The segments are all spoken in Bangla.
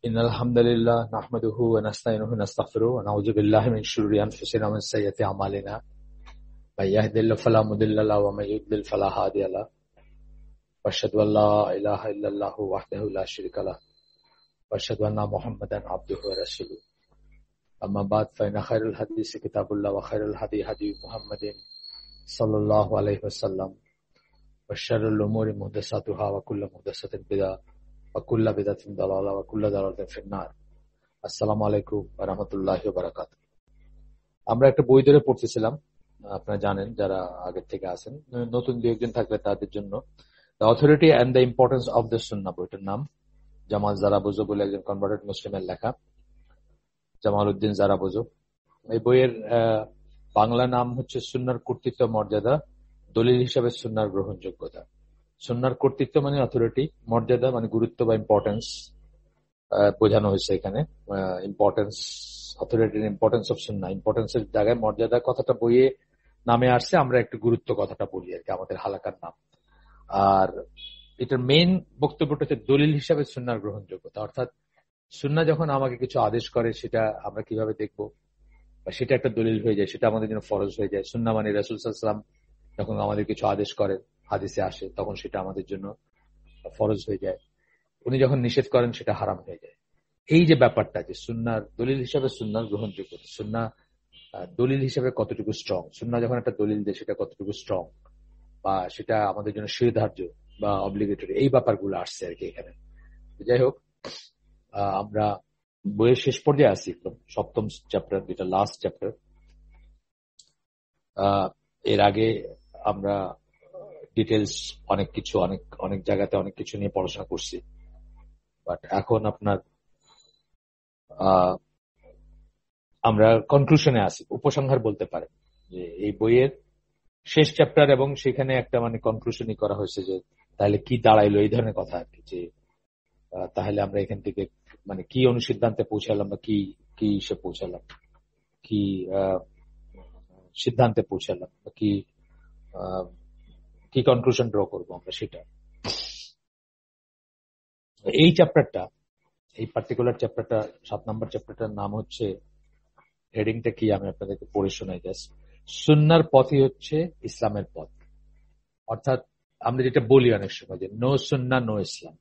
إن الحمد لله نحمده ونستعينه ونستغفره ونعوذ بالله من شرور أنفسنا ومن سيئات أعمالنا من يهد الله فلا مضل له ومن يضلل فلا هادي له وأشهد أن لا إله إلا الله وحده لا شريك له وأشهد أن محمدا عبده ورسوله أما بعد فإن خير الحديث كتاب الله وخير الهدي هدي محمد صلى الله عليه وسلم وشر الأمور محدثاتها وكل محدثة بدعة وكل بدعة ضلالة وكل ضلالة في النار। আসসালামু আলাইকুম ওয়া রাহমাতুল্লাহি ওয়া বারাকাতুহু। আমরা একটা বই ধরে পড়তেছিলাম, আপনারা জানেন যারা আগে থেকে আছেন, নতুন দুই একজন থাকলে তাদের জন্য the authority and the importance of the sunnah, বইটার নাম জামাল জারাবুজো বলে একজন কনভার্টেড মুসলিমের লেখা, জামাল উদ্দিন জারাবুজো। এই বইয়ের বাংলা নাম হচ্ছে সুন্নাহর কর্তৃত্ব মর্যাদা, দলিল হিসাবে সুন্নাহর গ্রহণযোগ্যতা। সুন্নাহর কর্তৃত্ব মানে অথরিটি, মর্যাদা মানে গুরুত্ব বা ইম্পর্টেন্স বোঝানো হয়েছে এখানে। ইম্পর্টেন্স, অথরিটির ইম্পর্টেন্স অফ সুন্নাহ, ইম্পর্টেন্সের জায়গায় মর্যাদা কথাটা বইয়ে নামে আসছে, আমরা একটু গুরুত্ব কথাটা বলি আর কি, আমাদের হালাকার নাম। আর এটার মেইন বক্তব্যটা হচ্ছে দলিল হিসাবে সুন্নাহর গ্রহণযোগ্যতা, অর্থাৎ সুন্নাহ যখন আমাকে কিছু আদেশ করে সেটা আমরা কিভাবে দেখবো, বা সেটা একটা দলিল হয়ে যায়, সেটা আমাদের জন্য ফরজ হয়ে যায়। সুন্নাহ মানে রাসূল সাল্লাল্লাহু আলাইহি ওয়াসাল্লাম যখন আমাদের কিছু আদেশ করেন, হাদিসে আসে, তখন সেটা আমাদের জন্য ফরজ হয়ে যায়। উনি যখন নিষেধ করেন সেটা হারাম হয়ে যায়। এই যে ব্যাপারটা, যে সুন্নাহর দলিল হিসাবে সুন্নাহর গ্রহণযোগ্যতা, সুন্নাহ দলিল হিসাবে কতটুকু স্ট্রং, সুন্নাহ যখন একটা দলিল দেয় সেটা কতটুকু স্ট্রং, বা সেটা আমাদের জন্য সুবিধার্য বা অব্লিগেটরি, এই ব্যাপারগুলো আসছে আর কি এখানে। যাই হোক, আমরা বইয়ের শেষ পর্যায়ে আছি, সপ্তম চ্যাপ্টার, যেটা লাস্ট চ্যাপ্টার। এর আগে আমরা ডিটেলস অনেক কিছু, অনেক জায়গাতে অনেক কিছু নিয়ে পড়াশোনা করছি, বাট এখন আপনার আমরা কনক্লুশনে আসি, উপসংহার বলতে পারেন, যে এই বইয়ের শেষ চ্যাপ্টার, এবং সেখানে একটা মানে কনক্লুশনই করা হয়েছে যে তাহলে কি দাঁড়াইলো, এই ধরনের কথা আর কি, যে তাহলে আমরা এখান থেকে মানে কি অনুসিদ্ধান্তে পৌঁছালাম, বা কি কি সে পৌঁছালাম, কি সিদ্ধান্তে পৌঁছালাম, বা কি কি কনক্লুশন ড্র করবো আমরা, সেটা। এই চ্যাপ্টারটা, এই পার্টিকুলার চ্যাপ্টারটা, 7 নম্বর চ্যাপ্টারটার নাম হচ্ছে, হেডিংটা কি আমি আপনাদেরকে পড়ে শোনাই জাস্ট, সুন্নাহর পথই হচ্ছে ইসলামের পথ। অর্থাৎ আমরা যেটা বলি অনেক সময় যে no Sunnah no Islam,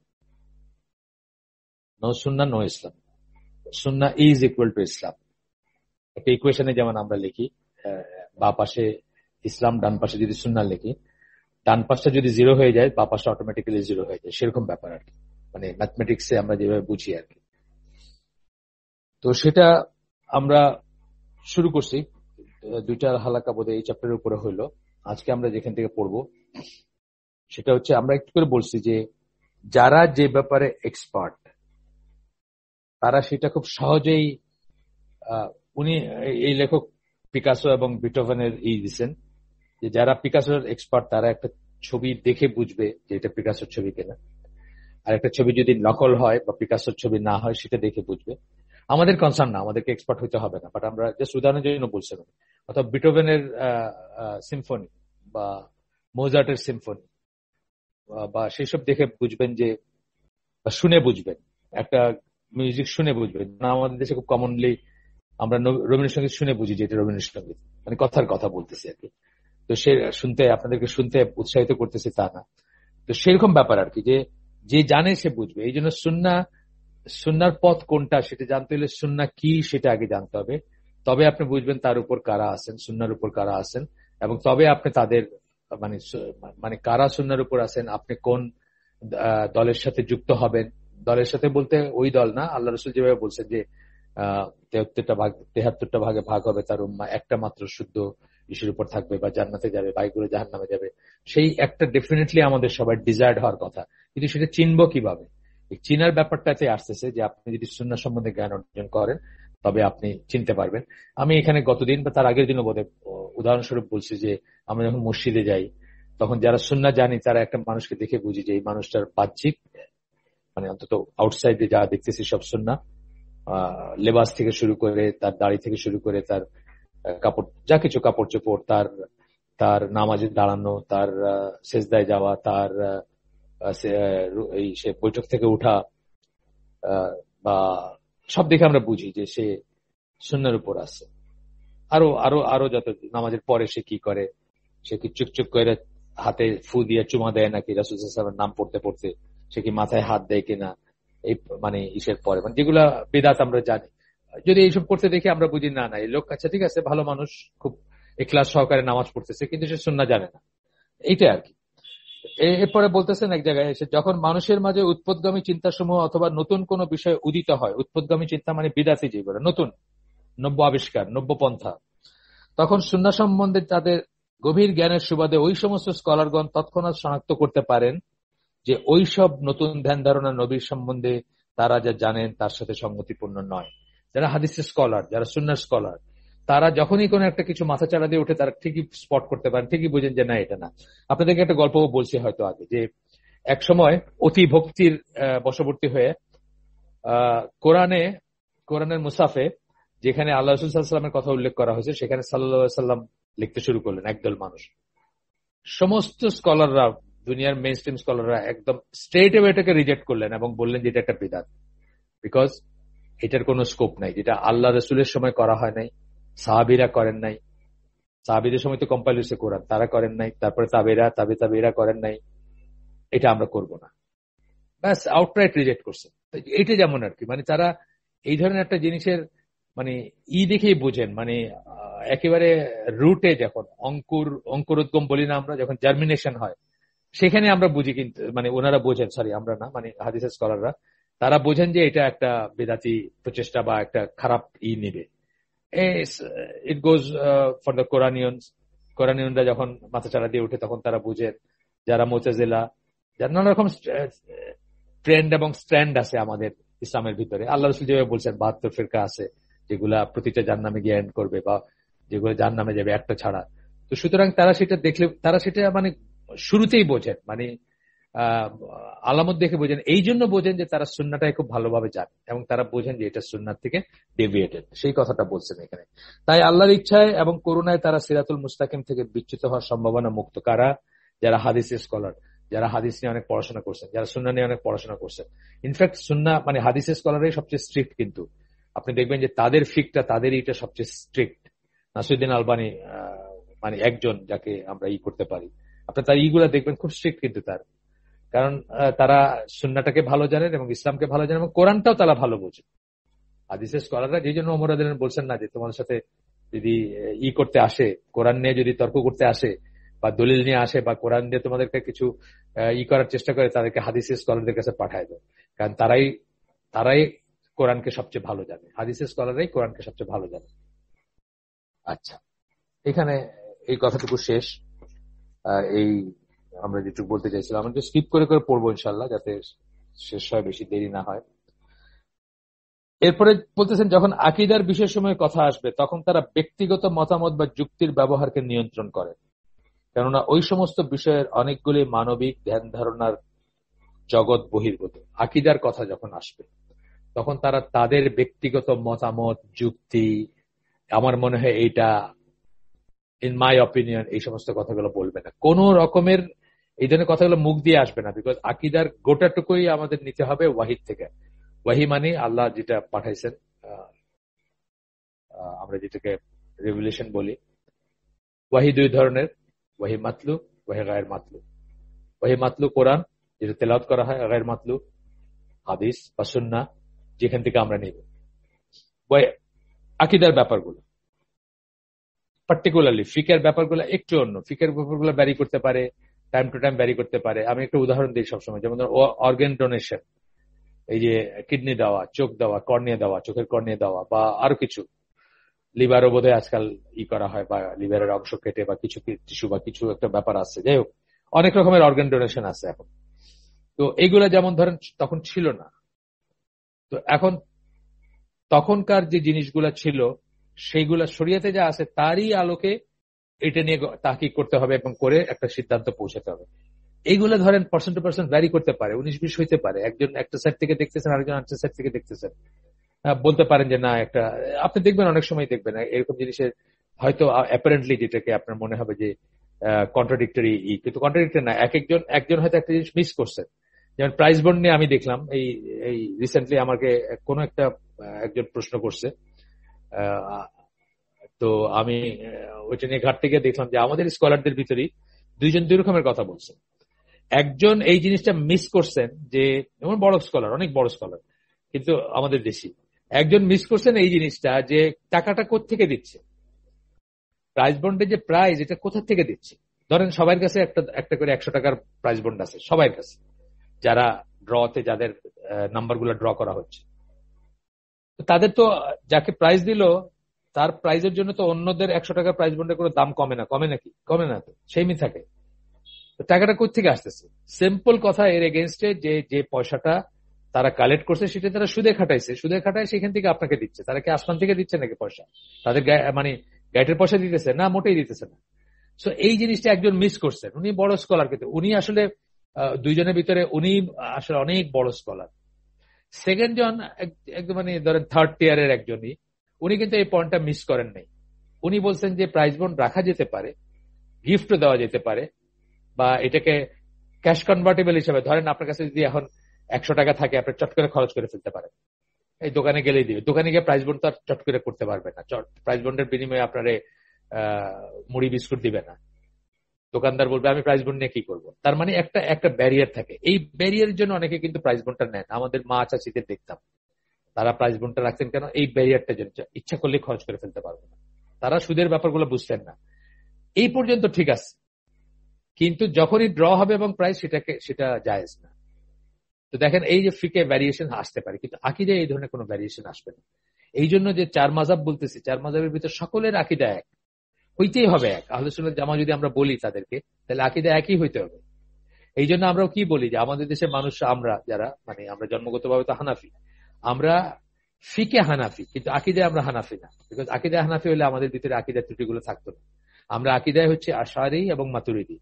no Sunnah no Islam, Sunnah is equal to ইসলাম। একটা ইকুয়েশনে যেমন আমরা লিখি, বা পাশে ইসলাম, ডান পাশে যদি সুন্নাহ লিখি, ডান পাশটা যদি 0 হয়ে যায়, বা পাশটা অটোমেটিক্যালি 0 হয়ে যায়, সেরকম ব্যাপার আর কি, মানে ম্যাথমেটিক্সে আমরা যেভাবে বুঝি আর কি। তো সেটা আমরা শুরু করছি, 2টা হালাকা বোধহয় এই চ্যাপ্টারের উপরে হইলো। আজকে আমরা যেখান থেকে পড়বো সেটা হচ্ছে, আমরা একটু করে বলছি যে যারা যে ব্যাপারে এক্সপার্ট তারা সেটা খুব সহজেই, উনি এই লেখক পিকাসো এবং বিটোভেনের দিচ্ছেন যে যারা পিকাসোর এক্সপার্ট তারা একটা ছবি দেখে বুঝবে যে এটা পিকাসোর ছবি কিনা, আর একটা ছবি যদি নকল হয় বা পিকাসোর ছবি না হয় সেটা দেখে বুঝবে। আমাদের কনসার্ন না, আমাদেরকে এক্সপার্ট হইতে হবে না, বাট আমরা জাস্ট উদাহরণের জন্য বলছিলাম। অথবা বিটোভেনের সিম্ফনি বা মোজার্টের সিম্ফনি, বা সেসব দেখে বুঝবেন, যে শুনে বুঝবেন, একটা মিউজিক শুনে বুঝবেন। আমাদের দেশে খুব কমনলি আমরা রবীন্দ্রসঙ্গীত শুনে বুঝি যে এটা রবীন্দ্রসঙ্গীত, মানে কথার কথা বলতেছি আর কি। তো সে শুনতে, আপনাদেরকে শুনতে উৎসাহিত করতেছি তা না। তো সেরকম ব্যাপার আর কি, যে জানে সে বুঝবে। এই জন্য সুন্নাহর পথ কোনটা সেটা জানতে হলে সুন্নাহ কি সেটা আগে জানতে হবে, তবে আপনি বুঝবেন তার উপর কারা আছেন, সুন্নাহর উপর কারা আছেন, এবং তবে আপনি তাদের মানে মানে কারা সুন্নাহর উপর আছেন, আপনি কোন দলের সাথে যুক্ত হবেন। দলের সাথে বলতে ওই দল না, আল্লাহ রাসূল যেভাবে বলছেন যে 73টা ভাগে ভাগ হবে তার উম্মাহ, একটা মাত্র শুদ্ধ ইসের উপর থাকবে বা জান্নাতে যাবে, বাইগুলো জাহান্নামে যাবে। সেই একটা ডেফিনেটলি আমাদের সবার ডিজায়ার্ড হওয়ার কথা, কিন্তু সেটা চিনবো কিভাবে? চিনার ব্যাপারটাতে আসতেছে যে আপনি যদি সুন্নাহ সম্বন্ধে জ্ঞান অর্জন করেন তবে আপনি চিনতে পারবেন। আমি এখানে গতদিন বা তার আগের দিনও বোধহয় উদাহরণস্বরূপ বলছি যে আমরা যখন মসজিদে যাই তখন যারা সুন্নাহ জানি তারা একটা মানুষকে দেখে বুঝি যে এই মানুষটার বাহ্যিক, মানে অন্তত আউটসাইডে যা দেখতেছি সব সুন্নাহ, লেবাস থেকে শুরু করে, তার দাড়ি থেকে শুরু করে, তার কাপড়, যা কিছু কাপড় চোপড়, তার নামাজে দাঁড়ানো, তার সেজদায় যাওয়া, তার সে বৈঠক থেকে উঠা, বা সব দেখে আমরা বুঝি যে সে সুন্নাহর উপর আছে। আরো আরো আরো যত নামাজের পরে সে কি করে, সে কি চুকচুক করে হাতে ফু দিয়ে চুমা দেয় নাকি রাসূল সাল্লাল্লাহু আলাইহি ওয়াসাল্লামের নাম পড়তে পড়তে, সে কি মাথায় হাত দেয় কিনা, এই মানে ইসের পরে, মানে যেগুলা বিদআত আমরা জানি, যদি এইসব করতে দেখি আমরা বুঝি না না এই লোক আচ্ছা ঠিক আছে ভালো মানুষ, খুব ইখলাস সহকারে নামাজ পড়তেছে, কিন্তু সে সুন্নাহ জানে না, এইটা আর কি। এরপরে বলতেছেন এক জায়গায় এসে, যখন মানুষের মাঝে উৎপদগামী চিন্তাসমূহ অথবা নতুন কোন বিষয় উদিত হয়, উৎপদগামী চিন্তা মানে বিদাতি যেগুলো নতুন নব্য আবিষ্কার নব্য পন্থা, তখন সুন্নাহ সম্বন্ধে তাদের গভীর জ্ঞানের সুবাদে ওই সমস্ত স্কলারগণ তৎক্ষণাৎ শনাক্ত করতে পারেন যে ওই সব নতুন ধ্যান ধারণা নবীর সম্বন্ধে তারা যা জানেন তার সাথে সঙ্গতিপূর্ণ নয়। যারা হাদিসের স্কলার, যারা সুন্নাহর স্কলার, তারা যখনই কোনো একটা কিছু মাথা চাড়া দিয়ে উঠে তারা ঠিকই স্পট করতে পারেন, ঠিকই বুঝেন যে না এটা না। আপনাদেরকে একটা গল্প বলছি হয়তো আগে, যে এক সময় অতি ভক্তির বশবর্তী হয়ে কোরআনের মুসাফে যেখানে আল্লাহ রাসূল সাল্লাল্লাহু আলাইহি ওয়াসাল্লামের কথা উল্লেখ করা হয়েছে সেখানে সাল্লাল্লাহু আলাইহি ওয়াসাল্লাম লিখতে শুরু করলেন। একদল মানুষ, সমস্ত স্কলাররা, দুনিয়ার মেইন স্ট্রিম স্কলাররা একদম স্ট্রেট অ্যাওয়ে এটাকে রিজেক্ট করলেন এবং বললেন যে এটা একটা বিদআত, বিকজ এটার কোনো স্কোপ নাই, যেটা আল্লাহ রাসূলের সময় করা হয় নাই, সাহাবীরা করেন নাই, সাহাবীদের সময় তো কম্পাইল হয়েছে কোরআন, তারা করেন নাই, তারপরে তাবেঈরা করেন নাই, এটা আমরা করব না, ব্যাস আউটরাইট রিজেক্ট করছে। এইটা যেমন আর কি, মানে তারা এই ধরনের একটা জিনিসের মানে দেখেই বোঝেন, মানে একেবারে রুটে যখন অঙ্কুরোদ্গম বলি না আমরা, যখন জার্মিনেশন হয় সেখানে আমরা বুঝি, কিন্তু মানে ওনারা বোঝেন, সরি আমরা না, মানে হাদিসের স্কলাররা তারা বোঝেন যে এটা একটা বেদাতি প্রচেষ্টা বা একটা খারাপ নেবে। ইট গোজ ফর দ্য কোরআনিয়নরা যখন মাথা চাড়া দিয়ে উঠে তখন তারা বুঝেন, যারা মুতাজিলা, যারা নানা রকম ট্রেন্ড এবং স্ট্র্যান্ড আছে আমাদের ইসলামের ভিতরে, আল্লাহ রাসূল যেভাবে বলছেন 72 ফিরকা আছে যেগুলা প্রতিটা জাহান্নামে গিয়ে এন্ড করবে বা যেগুলো জাহান্নামে যাবে একটা ছাড়া। তো সুতরাং তারা সেটা দেখলে, তারা সেটা মানে শুরুতেই বোঝেন, মানে আলামত দেখে বোঝেন, এই জন্য বোঝেন যে তারা সুন্নাহটাই খুব ভালোভাবে জানে এবং তারা বোঝেন যে এটা সুন্নাহ থেকে ডেভিয়েটেড, সেই কথাটা বলছেন এখানে। তাই আল্লাহর ইচ্ছায় এবং করুণায় তারা সিরাতুল মুস্তাকিম থেকে বিচ্যুত হওয়ার সম্ভাবনা মুক্ত। কারা? যারা হাদিসের স্কলার, যারা হাদিস নিয়ে অনেক পড়াশোনা করছেন, যারা সুন্নাহ নিয়ে অনেক পড়াশোনা করছেন। ইনফ্যাক্ট সুন্নাহ মানে হাদিসের স্কলারই সবচেয়ে স্ট্রিক্ট, কিন্তু আপনি দেখবেন যে তাদের ফিকটা, তাদের এটা সবচেয়ে স্ট্রিক্ট। নাসিরউদ্দিন আলবানী মানে একজন যাকে আমরা করতে পারি, আপনার তার ইগুলা দেখবেন খুব স্ট্রিক্ট, কিন্তু তার কারণ তারা সুন্নাহটাকে ভালো জানেন এবং ইসলামকে ভালো জানেন এবং কোরআনটাও তারা ভালো বোঝেন। হাদিসের স্কলাররা যেই জন্য ওমর রাদিয়াল্লাহু আনহু বলছেন না যে তোমার সাথে যদি করতে আসে, কোরআন নিয়ে যদি তর্ক করতে আসে বা দলিল নিয়ে আসে বা কোরআন দিয়ে তোমাদেরকে কিছু করার চেষ্টা করে, তাদেরকে হাদিসের স্কলারদের কাছে পাঠায় দাও, কারণ তারাই কোরআনকে সবচেয়ে ভালো জানে, হাদিসের স্কলাররাই কোরআনকে সবচেয়ে ভালো জানে। আচ্ছা, এখানে এই কথাটুকু শেষ। এই আমরা যেটুকু বলতে চাইছিলাম আমরা একটু স্কিপ করে করে পড়বো ইনশাল্লাহ, যাতে শেষ হয়, বেশি দেরি না হয়। এরপরে বলতেছেন, যখন আকীদার বিষয় সময় কথা আসবে তখন তারা ব্যক্তিগত মতামত বা যুক্তির ব্যবহারকে নিয়ন্ত্রণ করে, কেননা ওই সমস্ত বিষয়ের অনেকগুলি মানবিক ধ্যান ধারণার জগৎ বহির্ভূত। আকীদার কথা যখন আসবে তখন তারা তাদের ব্যক্তিগত মতামত, যুক্তি, আমার মনে হয় এইটা, ইন মাই অপিনিয়ন, এই সমস্ত কথাগুলো বলবে না, কোন রকমের এই ধরনের কথাগুলো মুখ দিয়ে আসবে না। বিকজ আকীদার গোটাটুকুই আমাদের নিতে হবে ওয়াহিদ থেকে। ওয়াহি মানে আল্লাহ যেটা পাঠাইছেন, আমরা যেটাকে রেভুলেশন বলি। ওয়াহি দুই ধরনের, ওয়াহি মাতলু, ওয়াহি গায়ের মাতলু। ওয়াহি মাতলু কোরআন, যেটা তেলাওয়াত করা হয়, গায়ের মাতলু হাদিস বা সুন্নাহ, যেখান থেকে আমরা নিব। আকীদার ব্যাপারগুলো, পার্টিকুলারলি ফিকের ব্যাপারগুলো একটু অন্য, ফিকের ব্যাপারগুলো ব্যারি করতে পারে, টাইম টু টাইম ব্যারি করতে পারে। আমি একটা উদাহরণ দিই সবসময়, যেমন অর্গান ডোনেশন, এই যে কিডনি দেওয়া, চোখ দেওয়া, কর্নিয়া দেওয়া, চোখের কর্নিয়া দেওয়া, বা আরো কিছু, লিভারও বোধহয় আজকাল করা হয়, বা লিভারের অংশ কেটে বা কিছু টিস্যু বা কিছু একটা ব্যাপার আছে। যাই হোক, অনেক রকমের অর্গান ডোনেশন আছে এখন। তো এইগুলা যেমন ধরেন তখন ছিল না, তো এখন তখনকার যে জিনিসগুলা ছিল সেইগুলা শরীয়তে যা আছে তারই আলোকে এটা নিয়ে তাহকিক করতে হবে এবং করে একটা সিদ্ধান্ত পৌঁছাতে হবে। এইগুলো ধরেন পার্সন টু পার্সন ভ্যারি করতে পারে, 19-20 হইতে পারে। একজন একটা সাইড থেকে দেখতেছেন, আরেকজন আরেকটা সাইড থেকে দেখতেছেন, বলতে পারেন যে না একটা, আপনি দেখবেন অনেক সময় দেখবেন এরকম জিনিসের হয়তো অ্যাপারেন্টলি যেটাকে আপনার মনে হবে যে কন্ট্রাডিক্টরি, কিন্তু কন্ট্রাডিক্টরি না। একজন হয়তো একটা জিনিস মিস করছেন, যেমন প্রাইস বন্ড নিয়ে আমি দেখলাম এই এই রিসেন্টলি আমাকে কোন একটা একজন প্রশ্ন করছে, তো আমি ওইটা নিয়ে ঘাটতে গিয়ে দেখলাম যে আমাদের স্কলারদের ভিতরেই দুইজন দুই রকমের কথা বলছেন। একজন এই জিনিসটা মিস করছেন, যে যেমন বড় স্কলার, অনেক বড় স্কলার, কিন্তু আমাদের দেশি একজন মিস করছেন এই জিনিসটা যে টাকাটা কোত্থেকে দিচ্ছে, প্রাইজ বন্ডের যে প্রাইজ এটা কোথা থেকে দিচ্ছে। ধরেন সবার কাছে একটা একটা করে 100 টাকার প্রাইজ বন্ড আছে সবার কাছে, যারা ড্রতে যাদের নাম্বারগুলো ড্র করা হচ্ছে, তাদের তো যাকে প্রাইজ দিল তার প্রাইজের জন্য তো অন্যদের 100 টাকার প্রাইজ বন্ডের কোনো দাম কমে না, কমে নাকি? কমে না, তো সেমই থাকে। টাকাটা কোথেকে আসতেছে? সিম্পল কথা, এর এগেনস্টে যে যে পয়সাটা তারা কালেক্ট করছে সেটা তারা সুদে খাটাইছে, সুদে খাটায় সেখান থেকে আপনাকে দিচ্ছে। তারা কি আসমান থেকে দিচ্ছে নাকি পয়সা? তাদের মানে গাইডের পয়সা দিতেছে না, মোটেই দিতেছে না। সো এই জিনিসটা একজন মিস করছেন, উনি বড় স্কলার, কিন্তু উনি আসলে দুইজনের ভিতরে উনি আসলে অনেক বড় স্কলার। সেকেন্ড জন একদম মানে ধরেন থার্ড টিয়ারের একজনই, উনি কিন্তু এই পয়েন্টটা মিস করেন নাই। উনি বলছেন যে প্রাইজ বন্ড রাখা যেতে পারে, গিফটও দেওয়া যেতে পারে, বা এটাকে ক্যাশ কনভার্টেবল হিসেবে, ধরেন আপনার কাছে যদি এখন 100 টাকা থাকে, আপনি চট করে খরচ করে ফেলতে পারেন, এই দোকানে গেলেই দিবে। দোকানে গিয়ে প্রাইজ বন্ড তো আর চট করে করতে পারবে না, প্রাইজ বন্ডের বিনিময়ে আপনারে মুড়ি বিস্কুট দিবে না। দোকানদার বলবে আমি প্রাইজ বন্ড নিয়ে কি করবো। তার মানে একটা একটা ব্যারিয়ার থাকে, এই ব্যারিয়ারের জন্য অনেকে কিন্তু প্রাইজ বন্ডটা নেন। আমাদের মা চাচিদের দেখতাম তারা প্রাইজ বন্ডটা রাখতেন কেন? এই ব্যারিয়ারটার জন্য, ইচ্ছা করলে খরচ করে ফেলতে পারবে না। তারা সুদের ব্যাপারগুলো বুঝতেন না। এই পর্যন্ত ঠিক আছে, কিন্তু যখনই ড্র হবে এবং প্রাইস সেটা জায়েজ না। তো দেখেন এই যে ফিকে ভ্যারিয়েশন আসতে পারে, কিন্তু আকীদায় এই ধরনের কোনো ভ্যারিয়েশন আসবে না। এই জন্য যে 4 মাযহাব বলতেছি, 4 মাযহাবের ভিতর সকলের আকীদা এক হইতেই হবে, এক। আহলে সুন্নাত জামা যদি আমরা বলি তাদেরকে, তাহলে আকীদা একই হইতে হবে। এই জন্য আমরাও কি বলি যে আমাদের দেশের মানুষ, আমরা যারা মানে আমরা জন্মগতভাবে তো হানাফি, আমরা ফিকে হানাফি, কিন্তু আকীদায় আমরা হানাফি না। বিকজ আকীদায় হানাফি হলে আমাদের ভিতরে আকীদার ত্রুটিগুলো থাকতো না। আমরা আকীদায় হচ্ছে আশআরী এবং মাতুরিদি,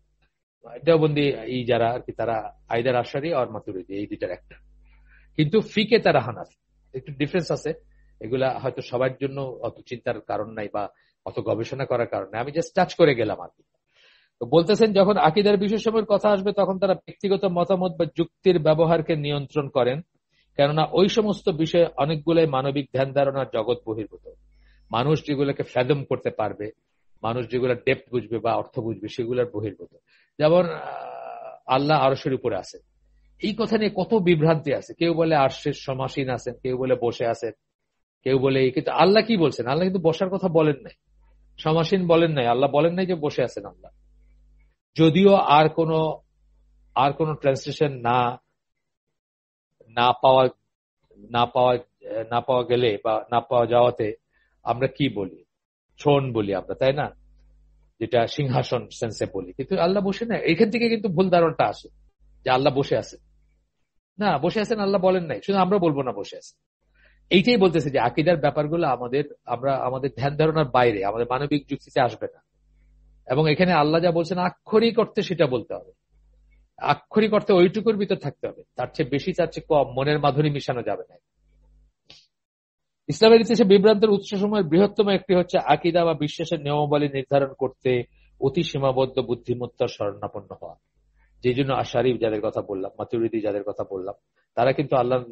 দেওবন্দি এই যারা আর কি, তারা আইদার আশআরী আর মাতুরিদি, এই দুইটার একটা। কিন্তু ফিকে তারা হানাফি, একটু ডিফারেন্স আছে। এগুলা হয়তো সবার জন্য অত চিন্তার কারণ নাই বা অত গবেষণা করার কারণ নাই, আমি জাস্ট টাচ করে গেলাম আর কি। তো বলতেছেন যখন আকীদার বিষয়সমূহের কথা আসবে তখন তারা ব্যক্তিগত মতামত বা যুক্তির ব্যবহারকে নিয়ন্ত্রণ করেন, কেননা ওই সমস্ত বিষয়ে অনেকগুলোই মানবিক ধ্যান ধারণার জগৎ বহির্ভূত। মানুষ যেগুলোকে ফ্যাদম করতে পারবে, মানুষ যেগুলো ডেপথ বুঝবে বা অর্থ বুঝবে, সেগুলোর বহির্ভূত। যেমন আল্লাহ আরশের উপরে আছে, এই কথা নিয়ে কত বিভ্রান্তি আছে। কেউ বলে আরশের সমাসীন আছেন, কেউ বলে বসে আছেন, কেউ বলে, কিন্তু আল্লাহ কি বলছেন? আল্লাহ কিন্তু বসার কথা বলেন নাই, সমাসীন বলেন নাই, আল্লাহ বলেন নাই যে বসে আছেন আল্লাহ। যদিও আর কোন ট্রান্সলেশন না পাওয়া না পাওয়া না পাওয়া গেলে বা না পাওয়া যাওয়াতে আমরা কি বলি? থ্রোন বলি আমরা, তাই না? যেটা সিংহাসন সেন্সে বলি, কিন্তু আল্লাহ বসে না। এখান থেকে কিন্তু ভুল ধারণাটা আসে যে আল্লাহ বসে আছে। না, বসে আছেন আল্লাহ বলেন নাই, শুধু আমরা বলবো না বসে আছে। এইটাই বলতেছে যে আকীদার ব্যাপারগুলো আমাদের ধ্যান ধারণার বাইরে, আমাদের মানবিক যুক্তিতে আসবে না। এবং এখানে আল্লাহ যা বলছেন আক্ষরিক অর্থে সেটা বলতে হবে, আক্ষরিক অর্থে ওইটুকুর ভিতর থাকতে হবে, তার চেয়ে বেশি তার চেয়ে কম মনের মাধুরী মিশানো যাবে না। ইসলামের ইতিহাসে বিভ্রান্তের উৎসসমূহের বৃহত্তম একটি হচ্ছে আকীদা বা বিশ্বাসের নিয়মাবলী নির্ধারণ করতে অতি সীমাবদ্ধ বুদ্ধিমত্তার শরণাপন্ন হওয়া। যে জন্য আশআরী যাদের কথা বললাম, মাতুরিদি যাদের কথা বললাম, তারা কিন্তু আল্লাহর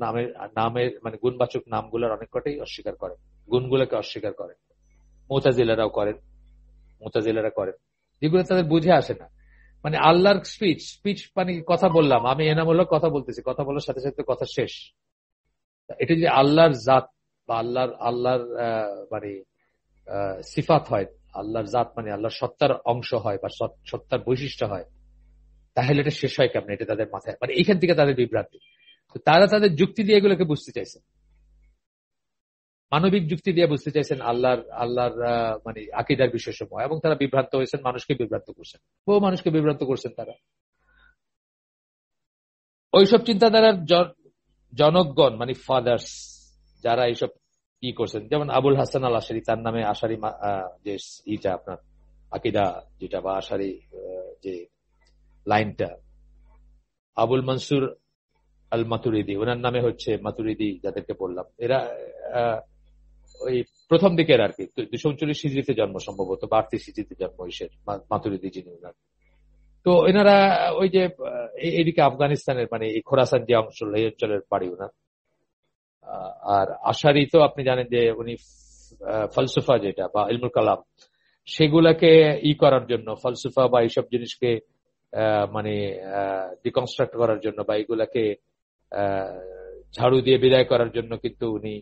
নামের মানে গুণবাচক নামগুলোর অনেক কটাই অস্বীকার করেন, গুণগুলোকে অস্বীকার করেন। মুতাজিলারাও করেন, যেগুলো তাদের বুঝে আসে না। মানে আল্লাহর স্পিচ মানে কথা বললাম আমি, এনামূলক কথা বলতেছি, কথা বলার সাথে সাথে কথা শেষ। এটা যদি আল্লাহর জাত বা আল্লাহর মানে সিফাত হয়, আল্লাহর জাত মানে আল্লাহর সত্তার অংশ হয় বা সত্তার বৈশিষ্ট্য হয়, তাহলে এটা শেষ হয় কেমন? এটা তাদের মাথায়, মানে এখান থেকে তাদের বিভ্রান্তি। তারা তাদের যুক্তি দিয়ে এগুলোকে বুঝতে চাইছেন, মানবিক যুক্তি দিয়ে বুঝতে চাইছেন আল্লাহর মানে আকীদার বিষয়সমূহ, এবং তারা বিভ্রান্ত হয়েছেন, মানুষকে বিভ্রান্ত করছেন, বহু মানুষকে বিভ্রান্ত করছেন তারা। ওইসব চিন্তাধারার জনকগণ মানে ফাদার্স যারা এইসব কি করছেন, যেমন আবুল হাসান আল আশারি, তার নামে আশারি যে ইটা আপনার আকীদা যেটা বা আশারি যে লাইনটা, আবুল মনসুর আল মাতুরিদি, ওনার নামে হচ্ছে মাতুরিদি যাদেরকে বললাম, এরা ওই প্রথম দিকের আর কি 239 হিজরিতে জন্ম সম্ভবত, বা 38 হিজরিতে জন্ম ইসের মাতুরিদি যিনি ওনার। তো তো এনারা ওই যে এদিকে আফগানিস্তানের মানে এই খোরাসান যে অংশ, এই অঞ্চলের বাড়ি ওনার। আর আশারি তো আপনি জানেন যে উনি ফলসফা যেটা বা ইলমুল কালাম সেগুলাকে করার জন্য, ফলসফা বা এইসব জিনিসকে মানে ডিকনস্ট্রাক্ট করার জন্য বা এগুলাকে ঝাড়ু দিয়ে বিদায় করার জন্য কিন্তু উনি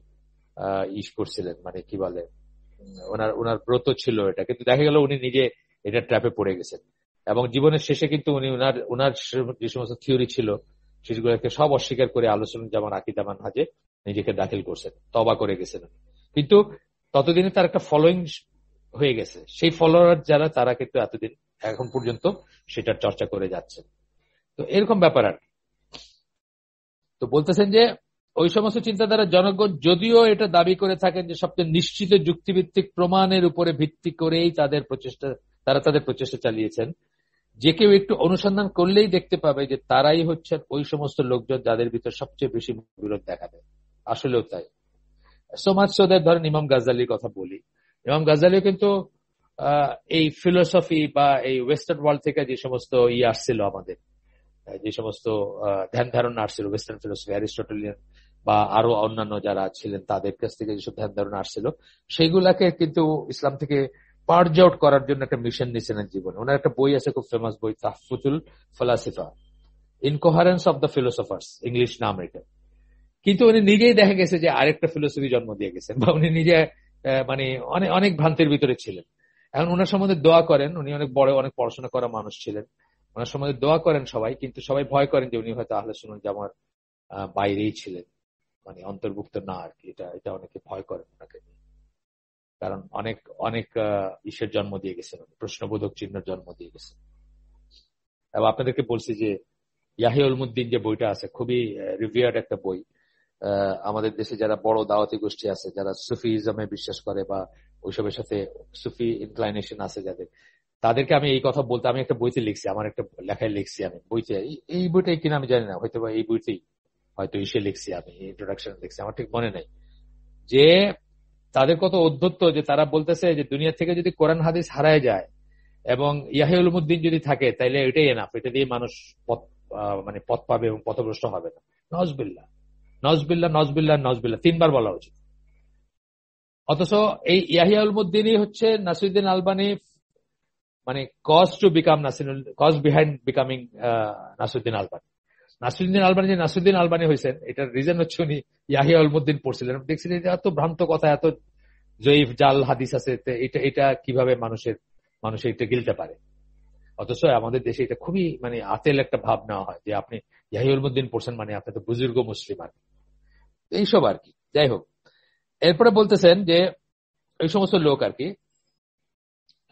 করছিলেন, মানে কি বলে, ওনার ওনার ব্রত ছিল এটা। কিন্তু দেখা গেল উনি নিজে এটা ট্র্যাপে পড়ে গেছেন এবং জীবনের শেষে কিন্তু উনি ওনার ওনার যে সমস্ত থিওরি ছিল সেগুলোকে সব অস্বীকার করে আলোচনা যেমন আকিদা মানহাজে নিজেকে দাখিল করছেন, তওবা করে গেছেন। কিন্তু ততদিনে তার একটা ফলোয়িং হয়ে গেছে, সেই ফলোয়ার যারা তারা কিন্তু এতদিন এখন পর্যন্ত সেটার চর্চা করে যাচ্ছে। তো এরকম ব্যাপার আর। তো বলতেছেন যে ওই সমস্ত চিন্তাধারা জনগণ যদিও এটা দাবি করে থাকেন যে সবচেয়ে নিশ্চিত যুক্তিভিত্তিক প্রমাণের উপরে ভিত্তি করেই তারা তাদের প্রচেষ্টা চালিয়েছেন, যে কেউ একটু অনুসন্ধান করলেই দেখতে পাবে যে তারাই হচ্ছেন ওই সমস্ত লোকজন যাদের ভিতর সবচেয়ে বেশি বিরোধ দেখা দেয়। আসলেও তাই। সমাজ সোদের ধরেন ইমাম গাজ্জালির কথা বলি, ইমাম গাজ্জালিও কিন্তু এই ফিলোসফি বা এই ওয়েস্টার্ন ওয়ার্ল্ড থেকে যে সমস্ত আসছিল আমাদের, যে সমস্ত ধ্যান ধারণা আসছিল ওয়েস্টার্ন ফিলোসফি, অ্যারিস্টটলিয়ান বা আরো অন্যান্য যারা ছিলেন তাদের কাছ থেকে যেসব ধ্যান ধারণা আসছিল সেগুলাকে কিন্তু ইসলাম থেকে পার্জ আউট করার জন্য একটা মিশন নিয়েছেন জীবনে। ওনার একটা বই আছে খুব ফেমাস বই, তাহফুতুল ফিলসফা, ইনকোহারেন্স অফ দ্য ফিলোসফার্স, ইংলিশ নাম এটা। কিন্তু উনি নিজেই দেখা গেছে যে আরেকটা ফিলোসফি জন্ম দিয়ে গেছেন, বা উনি নিজে মানে অনেক অনেক ভ্রান্তির ভিতরে ছিলেন। এখন ওনার সম্বন্ধে দোয়া করেন, উনি অনেক বড় অনেক পড়াশোনা করা মানুষ ছিলেন, ওনার সম্বন্ধে দোয়া করেন সবাই, কিন্তু সবাই ভয় করেন যে উনি হয়তো আহলে সুন্নাত জামার বাইরেই ছিলেন, মানে অন্তর্ভুক্ত না আর কি। এটা এটা অনেকে ভয় করেন ওনাকে, কারণ অনেক অনেক ইসের জন্ম দিয়ে গেছেন, প্রশ্নবোধক চিহ্নের জন্ম দিয়ে গেছেন। এবং আপনাদেরকে বলছি যে ইয়াহিয়া উলমুদ্দিন যে বইটা আছে খুবই রিভিয়ার্ড একটা বই। আমাদের দেশে যারা বড় দাওয়াতি গোষ্ঠী আছে, যারা সুফিজমে বিশ্বাস করে বা ওইসবের সাথে সুফি ইনক্লাইনেশন আছে যাদের, তাদেরকে আমি এই কথা বলতে, আমি একটা বইতে লিখছি, আমার একটা লেখায় লিখছি আমি বইতে, এই বইটাই কিনা আমি জানি না, হয়তো বা এই বইতেই হয়তো এসে লিখছি আমি, ইন্ট্রোডাকশন লিখছি, আমার ঠিক মনে নাই, যে তাদের কত অধ্যত্ত যে তারা বলতেছে যে দুনিয়া থেকে যদি কোরআন হাদিস হারায় যায় এবং ইয়াহিয়া উলমুদ্দিন যদি থাকে তাইলে এটাই এনাফ, এটা দিয়ে মানুষ পথ মানে পথ পাবে এবং পথভ্রষ্ট হবে না। নজবিল্লাহ নজবিল্লাহ নজবিল্লাহ নজবিল্লাহ 3 বার বলা উচিত। অথচ এই ইয়াহিয়া উলমুদ্দিনই হচ্ছে নাসিরুদ্দিন আলবানী, মানে cause to become cause behind becoming Nasiruddin Albani. Nasiruddin Albani যে নাসিরুদ্দিন আলবানী হয়েছেন এটার রিজন হচ্ছে উনি ইয়াহিয়া উলমুদ্দিন পড়ছিলেন, দেখছিলেন এত ভ্রান্ত কথা, এত জয়ীফ জাল হাদিস আছে, এটা এটা কিভাবে মানুষের এটা গিলতে পারে। অথচ আমাদের দেশে এটা খুবই মানে আতেল একটা ভাব নেওয়া হয় যে আপনি ইয়াহিয়া উলমুদ্দিন পড়ছেন মানে আপনি তো বুজুর্গ মুসলিম আর এইসব আর কি। যাই হোক, এরপরে বলতেছেন যে এই সমস্ত লোক আর কি,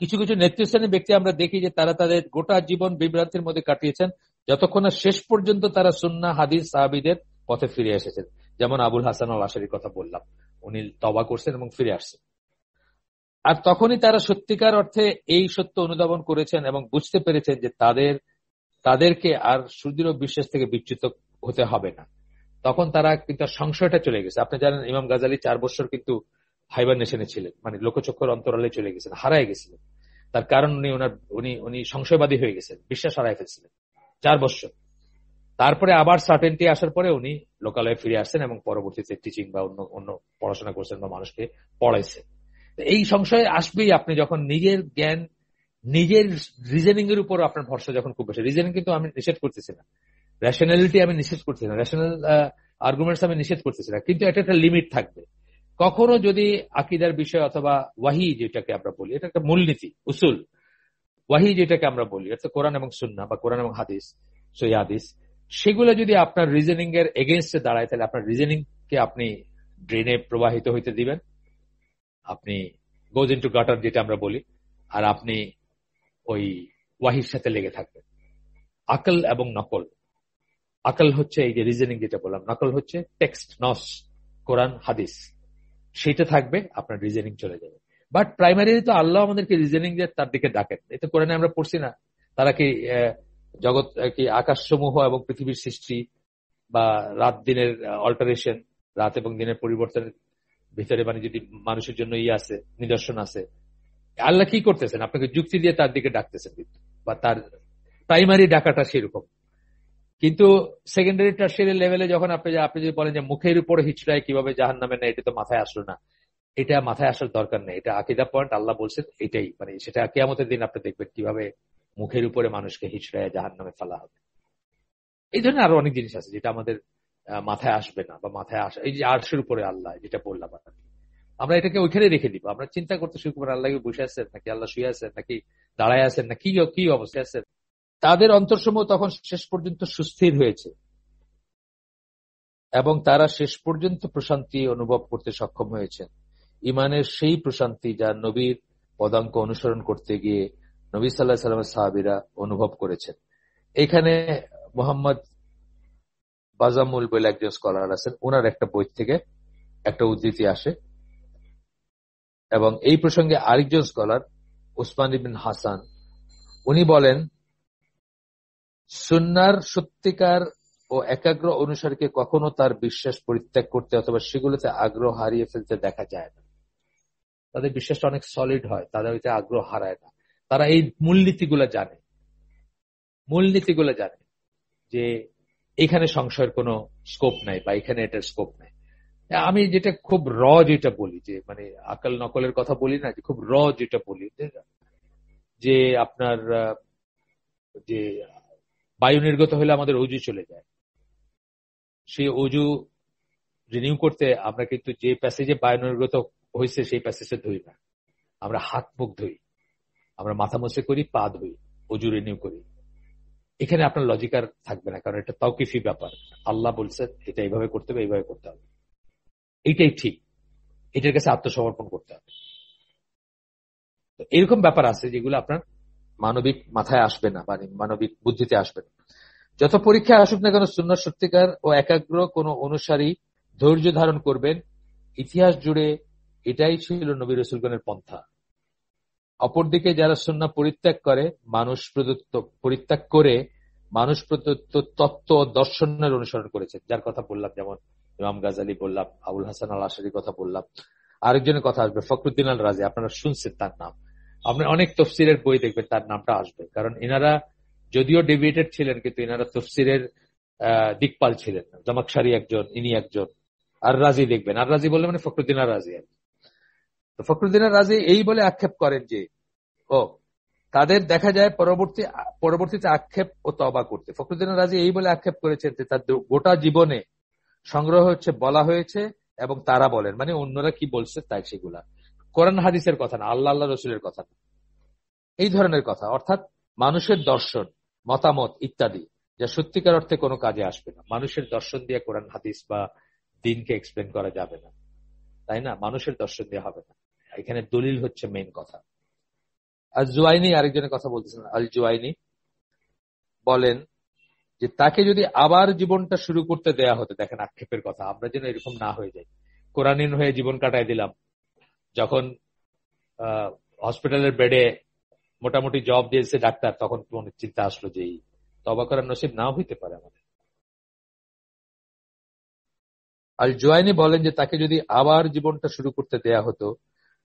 কিছু কিছু নেতৃস্থানীয় ব্যক্তি আমরা দেখি যে তারা তাদের গোটা জীবন বিভ্রান্তির মধ্যে কাটিয়েছেন যতক্ষণ না শেষ পর্যন্ত তারা সুন্নাহ হাদিস সাহাবীদের পথে ফিরে এসেছেন। যেমন আবুল হাসান আল আশারির কথা বললাম, উনি তওবা করছেন এবং ফিরে আসছেন। আর তখনই তারা সত্যিকার অর্থে এই সত্য অনুধাবন করেছেন এবং বুঝতে পেরেছেন যে তাদেরকে আর সুদৃঢ় বিশ্বাস থেকে বিচ্যুত হতে হবে না। তখন তারা কিন্তু সংশয়টা চলে গেছে। আপনি জানেন ইমাম গাজ্জালী 4 বছর কিন্তু হাইবারনেশনে ছিলেন, মানে লোকচক্ষুর অন্তরালে চলে গেছেন, হারায় গেছিলেন। তার কারণ উনি সংশয়বাদী হয়ে গেছেন, বিশ্বাস হারায় ফেলছিলেন 4 বছর। তারপরে আবার সার্টেনটি আসার পরে উনি লোকালয়ে ফিরে আসছেন এবং পরবর্তীতে টিচিং বা অন্য অন্য পড়াশোনা করছেন বা মানুষকে পড়াইছেন। এই সংশয় আসবেই আপনি যখন নিজের জ্ঞান, নিজের রিজনিং এর উপর আপনার ভরসা যখন খুব বেশি। রিজনিং কিন্তু আমি নিষেধ করতেছি না, রেশনালিটি আমি নিষেধ করতেছি না, রেশনাল আর্গুমেন্টস আমি নিষেধ করতেছি না, কিন্তু এটা একটা লিমিট থাকবে। কখনো যদি আকিদার বিষয় অথবা ওয়াহি যেটাকে আমরা বলি, এটা একটা মূলনীতি উসুল, ওয়াহি যেটাকে আমরা বলি অর্থাৎ কোরআন এবং সুন্নাহ বা কোরআন এবং হাদিস, সহিহ হাদিস, সেগুলো যদি আপনার রিজনিং এর এগেইনস্টে দাঁড়ায় তাহলে আপনার রিজনিং কে আপনি ড্রেনে প্রবাহিত হইতে দিবেন, আপনি গোজ ইনটু গাটার যেটা আমরা বলি, আর আপনি ওই ওয়াহির সাথে লেগে থাকবেন। আকল এবং নকল, আকল হচ্ছে এই যে রিজনিং যেটা বললাম, নকল হচ্ছে টেক্সট নস কোরআন হাদিস, সেটা থাকবে, আপনার রিজনিং চলে যাবে। বাট প্রাইমারি তো আল্লাহ আমাদেরকে রিজনিং দিয়ে তার দিকে ডাকেন, এটা কোরআনে আমরা পড়ছি না? তারা কি জগৎ কি আকাশ সমূহ এবং পৃথিবীর সৃষ্টি বা রাত দিনের অল্টারেশন, রাত এবং দিনের পরিবর্তনের ভিতরে মানে যদি মানুষের জন্য আছে, নিদর্শন আছে, আল্লাহ কি করতেছেন? আপনাকে যুক্তি দিয়ে তার দিকে ডাকতেছেন বা তার প্রাইমারি ডাকাটা সেরকম। কিন্তু সেকেন্ডারি টার্সিয়ারি লেভেলে যখন আপনি যদি বলেন যে মুখের উপরে হিচড়ায় কিভাবে জাহান্নামে না, এটা তো মাথায় আসলো না, এটা মাথায় আসার দরকার নেই। এটা আকীদা পয়েন্ট, আল্লাহ বলছেন এটাই, মানে সেটা কিয়ামতের দিন আপনি দেখবেন কিভাবে মুখের উপরে মানুষকে হিচড়ায় জাহান্নামে ফেলা হবে। এই ধরনের আরো অনেক জিনিস আছে যেটা আমাদের মাথায় আসবে না, বা মাথায় আসে। এই যে আরশের উপরে আল্লাহ যেটা বললাম, আমরা এটাকে ওইখানে রেখে দিব। আমরা চিন্তা করতে শুরু করবো আল্লাহ বসে আছেন নাকি আল্লাহ শুয়ে আছেন নাকি দাঁড়ায় আছেন না কি অবস্থায় আছেন। তাদের অন্তরসমূহ তখন শেষ পর্যন্ত সুস্থির হয়েছে এবং তারা শেষ পর্যন্ত প্রশান্তি অনুভব করতে সক্ষম হয়েছেন। ইমানের সেই প্রশান্তি যা নবীর পদাঙ্ক অনুসরণ করতে গিয়ে নবী সাল্লাহ সাল্লামের সাহাবীরা অনুভব করেছেন। এখানে মোহাম্মদ বাজামুল বলে একজন স্কলার আছেন, ওনার একটা বই থেকে একটা উদ্ধৃতি আসে, এবং এই প্রসঙ্গে আরেকজন স্কলার উসমান ইবনে হাসান, উনি বলেন সুন্নাহর সত্যিকার ও একাগ্র অনুসারীকে কখনো তার বিশ্বাস পরিত্যাগ করতে অথবা সেগুলোতে আগ্রহ হারিয়ে ফেলতে দেখা যায় না। তাদের বিশ্বাসটা অনেক সলিড হয়, তাদের হইতে আগ্রহ হারায় না। তারা এই মূলনীতিগুলো জানে যে এখানে সংশয়ের কোনো স্কোপ নাই, বা এখানে এটার স্কোপ নাই। আমি যেটা খুব যেটা বলি, যে মানে আকাল নকলের কথা বলি না, যে খুব যেটা বলি, যে আপনার যে বায়ু নির্গত হলে আমাদের অজু চলে যায়, সেই অজু রিনিউ করতে আমরা কিন্তু যে প্যাসেজে বায়ু নির্গত হয়েছে সেই প্যাসেজে ধুই না, আমরা হাত মুখ ধুই, আমরা মাথা মুছে করি, পা ধুই, অজু রিনিউ করি। এখানে আপনার লজিক আর থাকবে না, কারণ এটা তাওকিফি ব্যাপার। আল্লাহ বলছেন এটা এইভাবে করতে হবে, এইভাবে করতে হবে, এইটাই ঠিক, এটার কাছে আত্মসমর্পণ করতে হবে। এরকম ব্যাপার আছে যেগুলো আপনার মানবিক মাথায় আসবে না, মানে মানবিক বুদ্ধিতে আসবে না। যত পরীক্ষা আসুক না কেন, সুন্নাহ সত্যিকার ও একাগ্র কোন অনুসারী ধৈর্য ধারণ করবেন। ইতিহাস জুড়ে এটাই ছিল নবী রাসূলগণের পন্থা। অপরদিকে যারা সুন্নাহ পরিত্যাগ করে মানুষ প্রদত্ত তত্ত্ব ও দর্শনের অনুসরণ করেছে, যার কথা বললাম, যেমন ইমাম গাজালি বললাম, আবুল হাসান আল আশারির কথা বললাম, আরেকজনের কথা আসবে ফখরুদ্দিন আল রাজি, আপনারা শুনছেন তার নাম, আপনি অনেক তফসিরের বই দেখবেন তার নামটা আসবে, কারণ এনারা যদিও ডেভিয়েটেড ছিলেন কিন্তু এনারা তফসিরের দিকপাল ছিলেন। জামাকশারি একজন, ইনি একজন। আর রাজি দেখবেন, আর রাজি বললে মানে ফখরুদ্দিন আর রাজি। তো ফখরুদ্দিন আর রাজি এই বলে আক্ষেপ করেন যে তাদের দেখা যায় পরবর্তীতে আক্ষেপ ও তওবা করতে। ফখরুদ্দিন আর রাজি এই বলে আক্ষেপ করেছেন যে তার গোটা জীবনে সংগ্রহ হচ্ছে বলা হয়েছে এবং তারা বলেন, মানে অন্যরা কি বলছে তাই সেগুলা, কোরআন হাদিসের কথা না, আল্লাহ রসুলের কথা না, এই ধরনের কথা, অর্থাৎ মানুষের দর্শন, মতামত ইত্যাদি, যা সত্যিকার অর্থে কোনো কাজে আসবে না। মানুষের দর্শন দিয়ে কোরআন হাদিস বা দিনকে এক্সপ্লেন করা যাবে না, তাই না? মানুষের দর্শন দিয়ে হবে না, এখানে দলিল হচ্ছে মেইন কথা। আল জুয়াইনি আরেকজনের কথা বলতেছেন, আল জুয়াইনি বলেন যে তাকে যদি আবার জীবনটা শুরু করতে দেয়া হতো, দেখেন আক্ষেপের কথা, আমরা যেন এরকম না হয়ে যাই, কোরআনিন হয়ে জীবন কাটাই দিলাম, যখন হসপিটালের বেডে মোটামুটি জব দিয়েছে ডাক্তার, তখন মনে চিন্তা আসলো যে তওবা করার নসিব নাও হইতে পারে আমাদের। আল জুয়াইনি বলেন যে তাকে যদি আবার জীবনটা শুরু করতে দেয়া হতো,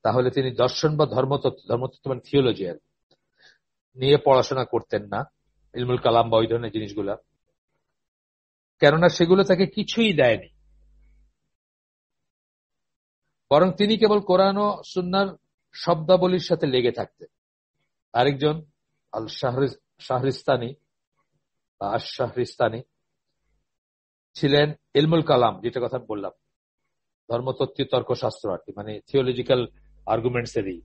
তাহলে তিনি দর্শন বা ধর্মতত্ত্ব মানে থিওলজিয়ান নিয়ে পড়াশোনা করতেন না, ইলমুল কালাম বা ওই ধরনের জিনিসগুলা, কেননা সেগুলো তাকে কিছুই দেয়নি, বরং তিনি কেবল কোরআন ও সুন্নাহর শব্দাবলীর সাথে লেগে থাকতেন। আরেকজন আল শাহরিস্তানি বা আশ-শাহরিস্তানি ছিলেন ইলমুল কালাম, যেটা কথা বললাম, ধর্মতত্ত্বীয় তর্কশাস্ত্র আর কি, মানে থিওলজিক্যাল আর্গুমেন্টস এরই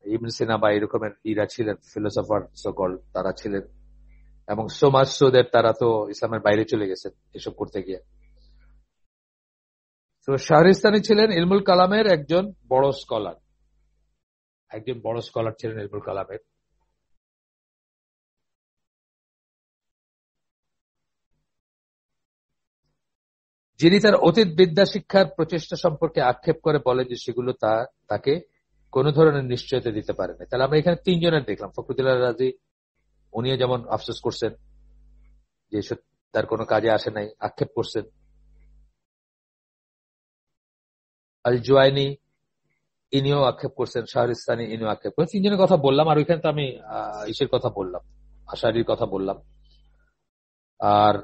ইবনে সিনা বা এরকমের ইরা ছিলেন, ফিলোসফার সকল তারা ছিলেন, এবং সমাজ সুদের তারা তো ইসলামের বাইরে চলে গেছেন এসব করতে গিয়ে। তো শাহরিস্তানি ছিলেন ইলমুল কালামের একজন বড় স্কলার ছিলেন ইলমুল কালামের। যিনি তার অতীত বিদ্যা শিক্ষার প্রচেষ্টা সম্পর্কে আক্ষেপ করে বলেন যে সেগুলো তাকে কোন ধরনের নিশ্চয়তা দিতে পারে না। তাহলে আমরা এখানে তিনজনের দেখলাম, ফখরুদ্দিন রাজি উনিও যেমন আফসোস করছেন যে তার কোনো কাজে আসে নাই, আক্ষেপ করছেন। আল জুয়াইনি ইনিও আক্ষেপ করছেন, শাহরিস্তানি ইনিও আক্ষেপ করছেন। তিনজনের কথা বললাম, আর ওইখানে তো আমি ইসের কথা বললাম, আশারির কথা বললাম। আর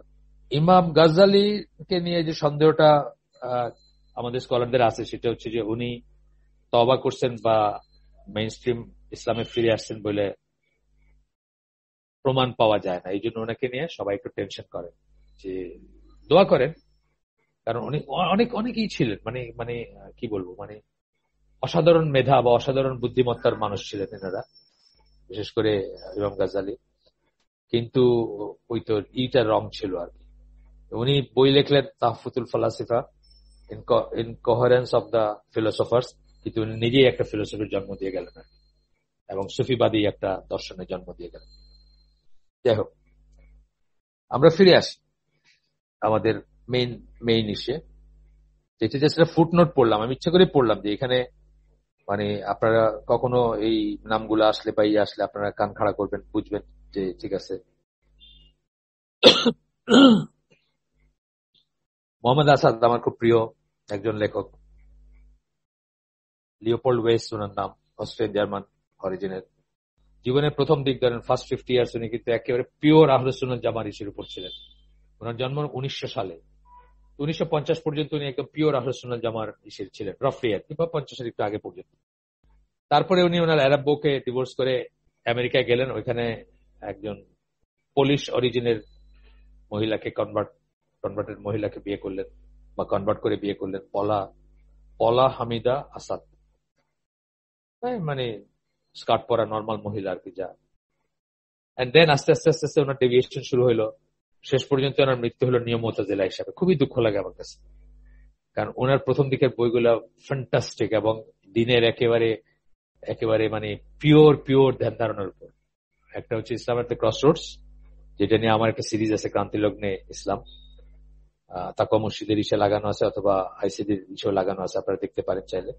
ইমাম গাজ্জালিকে নিয়ে যে সন্দেহটা আমাদের স্কলারদের আছে, সেটা হচ্ছে যে উনি তওবা করছেন বা মেইনস্ট্রিম ইসলামে ফিরে আসছেন বলে প্রমাণ পাওয়া যায় না। এই জন্য ওনাকে নিয়ে সবাই একটু টেনশন করেন, যে দোয়া করেন, কারণ উনি অনেকেই ছিলেন, মানে মানে কি বলবো, মানে অসাধারণ মেধা বা অসাধারণ বুদ্ধিমত্তার মানুষ ছিলেন এনারা, বিশেষ করে ইমাম গাজ্জালি। কিন্তু ওই তো ইটা রং ছিল আর কি। উনি বই লিখলেন তাহফুতুল ফালাসিফা, ইনকোহারেন্স অফ দ্য ফিলোসফার্স, কিন্তু উনি নিজেই একটা ফিলোসফির জন্ম দিয়ে গেলেন এবং সুফিবাদী একটা দর্শনের জন্ম দিয়ে গেলেন। যাই হোক, আমরা ফিরে আসি আমাদের মেইন ইস্যে, যেটা জাস্ট ফুটনোট পড়লাম, আমি ইচ্ছা করে পড়লাম যে এখানে মানে আপনারা কখনো এই নামগুলো আসলে বা আসলে আপনারা কান খাড়া করবেন, বুঝবেন যে ঠিক আছে। মোহাম্মদ আসাদ আমার খুব প্রিয় একজন লেখক, লিওপোল্ড ওয়েস ওনার নাম, অস্ট্রিয়ান জার্মান অরিজিনের। জীবনের প্রথম দিক ধরেন ফার্স্ট 50 ইয়ার্স উনি কিন্তু একেবারে পিওর আহলে সুন্নাত জামার ইস্যুর উপর ছিলেন। ওনার জন্ম 1900 সালে, 1950 পর্যন্ত উনি একদম পিওর আহলে সুন্নাত জামার ইস্যুর ছিলেন, রফলি আর কি, বা 50-এর একটু আগে পর্যন্ত। তারপরে উনি ওনার আরব বউকে ডিভোর্স করে আমেরিকায় গেলেন, ওইখানে একজন পোলিশ অরিজিনের মহিলাকে কনভার্টেড মহিলাকে বিয়ে করলেন বা কনভার্ট করে বিয়ে করলেন, পলা হামিদা আসাদ, মানে স্কার্ট পরা নর্মাল মহিলা আর কি, যা। এন্ড দেন আস্তে আস্তে আস্তে আস্তে ওনার ডেভিয়েশন শুরু হলো, শেষ পর্যন্ত ওনার মৃত্যু হলো নিয়মতাজিলা হিসাবে। খুবই দুঃখ লাগে আমার কাছে, কারণ ওনার প্রথম দিকের বইগুলো ফ্যান্টাস্টিক এবং দিনের একেবারে একেবারে মানে পিওর ধ্যান ধারণার উপর। একটা হচ্ছে ইসলামের দ্য ক্রসরোডস, যেটা নিয়ে আমার একটা সিরিজ আছে, ক্রান্তি লগ্নে ইসলাম, তাকওয়া মসজিদের ইসে লাগানো আছে, অথবা আইসিডির ইসেও লাগানো আছে, আপনারা দেখতে পারেন চাইলে।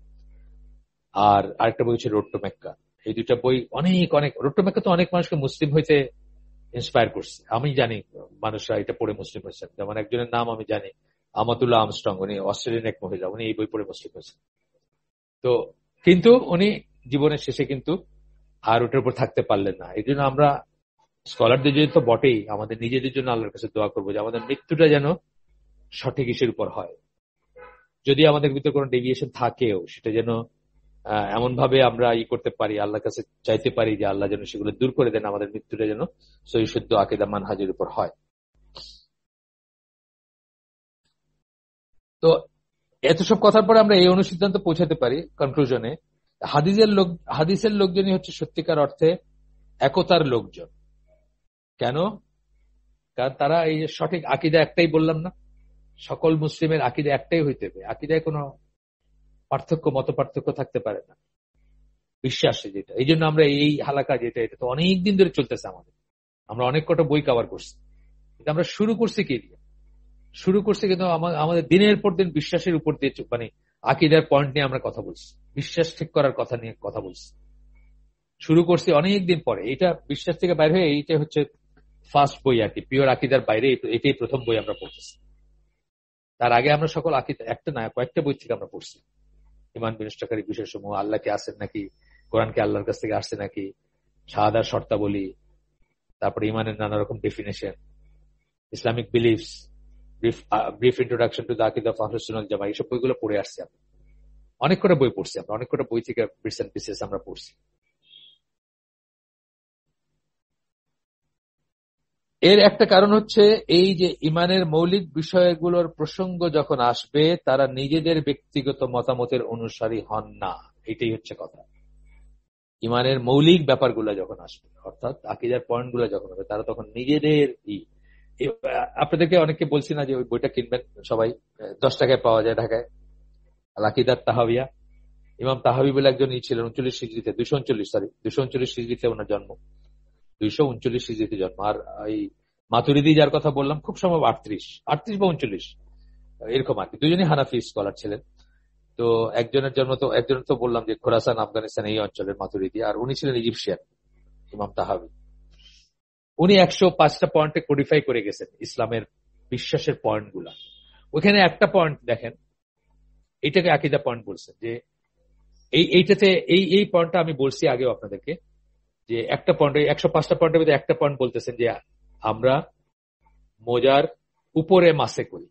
আর আরেকটা বই হচ্ছে রোড টু মেক্কা। এই দুইটা বই অনেক রোড টু মেক্কা তো অনেক মানুষকে মুসলিম হইতে ইন্সপায়ার করছে। আমি জানি মানুষরা এটা পড়ে মুসলিম হয়েছেন, যেমন একজনের নাম আমি জানি, আমাতুল্লাহ আমস্ট্রং, উনি অস্ট্রেলিয়ান এক মহিলা, উনি এই বই পড়ে মুসলিম হয়েছেন। তো কিন্তু উনি জীবনের শেষে কিন্তু আর ওটার উপর থাকতে পারলেন না। এই জন্য আমরা স্কলারদের জন্য তো বটেই, আমাদের নিজেদের জন্য আল্লাহর কাছে দোয়া করবো যে আমাদের মৃত্যুটা যেন সঠিক ইসের উপর হয়। যদি আমাদের ভিতরে কোনো ডেভিয়েশন থাকেও, সেটা যেন এমন ভাবে আমরা করতে পারি, আল্লাহর কাছে চাইতে পারি যে আল্লাহ যেন সেগুলো দূর করে দেন, আমাদের মৃত্যুটা যেন সহি শুদ্ধ আকীদা মানহাজের উপর হয়। তো এত সব কথার পরে আমরা এই অনুসিদ্ধান্ত পৌঁছাতে পারি কনক্লুশনে, হাদিসের লোকজনই হচ্ছে সত্যিকার অর্থে একতার লোকজন। কেন? কারণ তারা এই সঠিক আকীদা একটাই, বললাম না, সকল মুসলিমের আকীদা একটাই হইতে হবে, আকীদায় কোনো মত পার্থক্য থাকতে পারে না, বিশ্বাসে যেটা। এই জন্য আমরা এই হালাকা যেটা, এটা তো অনেক দিন ধরে চলতেছে আমাদের, আমরা অনেক কটা বই কভার করছি, কিন্তু আমরা শুরু করছি কি দিয়ে? শুরু করছি কিন্তু আমাদের দিনের পর দিন বিশ্বাসের উপর দিয়ে, মানে আকীদার পয়েন্ট নিয়ে আমরা কথা বলছি, বিশ্বাস ঠিক করার কথা নিয়ে কথা বলছি। শুরু করছি অনেক দিন পরে, এটা বিশ্বাস থেকে বাইরে হয়ে এইটা হচ্ছে ফার্স্ট বই আর কি, পিওর আকীদার বাইরে এটাই প্রথম বই আমরা পড়তেছি। তার আগে আমরা সকল আকীদা একটা না কয়েকটা বই থেকে আমরা পড়ছি, ঈমান বিনষ্টকারী বিষয়সমূহ, আল্লাহকে আসেন নাকি, কোরআনকে আল্লাহর কাছ থেকে আসছে নাকি, শাহাদার শর্তাবলী, তারপরে ঈমানের নানা রকম definition, Islamic beliefs, brief introduction to the আকীদা অফ আহলুস সুন্নাহ ওয়াল জামাআহ, এইসব বইগুলো পড়ে আসছি আমরা। অনেক কটা বই পড়ছি আমরা, অনেক কটা বই থেকে বিটস এন্ড পিসেস আমরা পড়ছি। এর একটা কারণ হচ্ছে এই যে ঈমানের মৌলিক বিষয়গুলোর প্রসঙ্গ যখন আসবে, তারা নিজেদের ব্যক্তিগত মতামতের অনুসারী হন না, এটাই হচ্ছে কথা। ঈমানের মৌলিক ব্যাপারগুলো যখন আসবে, অর্থাৎ আকীদার পয়েন্টগুলো যখন হবে, তারা তখন নিজেদের আপনাদেরকে অনেককে বলছি না যে ওই বইটা কিনবেন সবাই, 10 টাকায় পাওয়া যায় ঢাকায়, আল আকীদাত তাহাওয়িয়া। ইমাম তাহাবি বলে একজন ছিলেন 39 হিজরিতে, 239 হিজরিতে ওনার জন্ম, 239 হিজরিতে জন্ম। আর এই মাতুরিদি যার কথা বললাম, খুব সম্ভব 38 বা 39 এরকম আর কি, দুজনই হানাফি স্কলার ছিলেন। তো একজনের তো বললাম যে খোরাসান, আফগানিস্তান এই অঞ্চলের মাতুরিদি, আর উনি ছিলেন ইজিপশিয়ান ইমাম তাহাবি। উনি 105টা পয়েন্টে কোডিফাই করে গেছেন ইসলামের বিশ্বাসের পয়েন্ট গুলা। ওইখানে একটা পয়েন্ট দেখেন, এইটাকে আকীদা পয়েন্ট বলছেন, যে এইটাতে এই পয়েন্টটা আমি বলছি আগেও আপনাদেরকে, যে একটা পয়েন্ট, 105টা পয়েন্টের মধ্যে একটা পয়েন্ট বলতেছেন যে আমরা মোজার উপরে মাসে করি,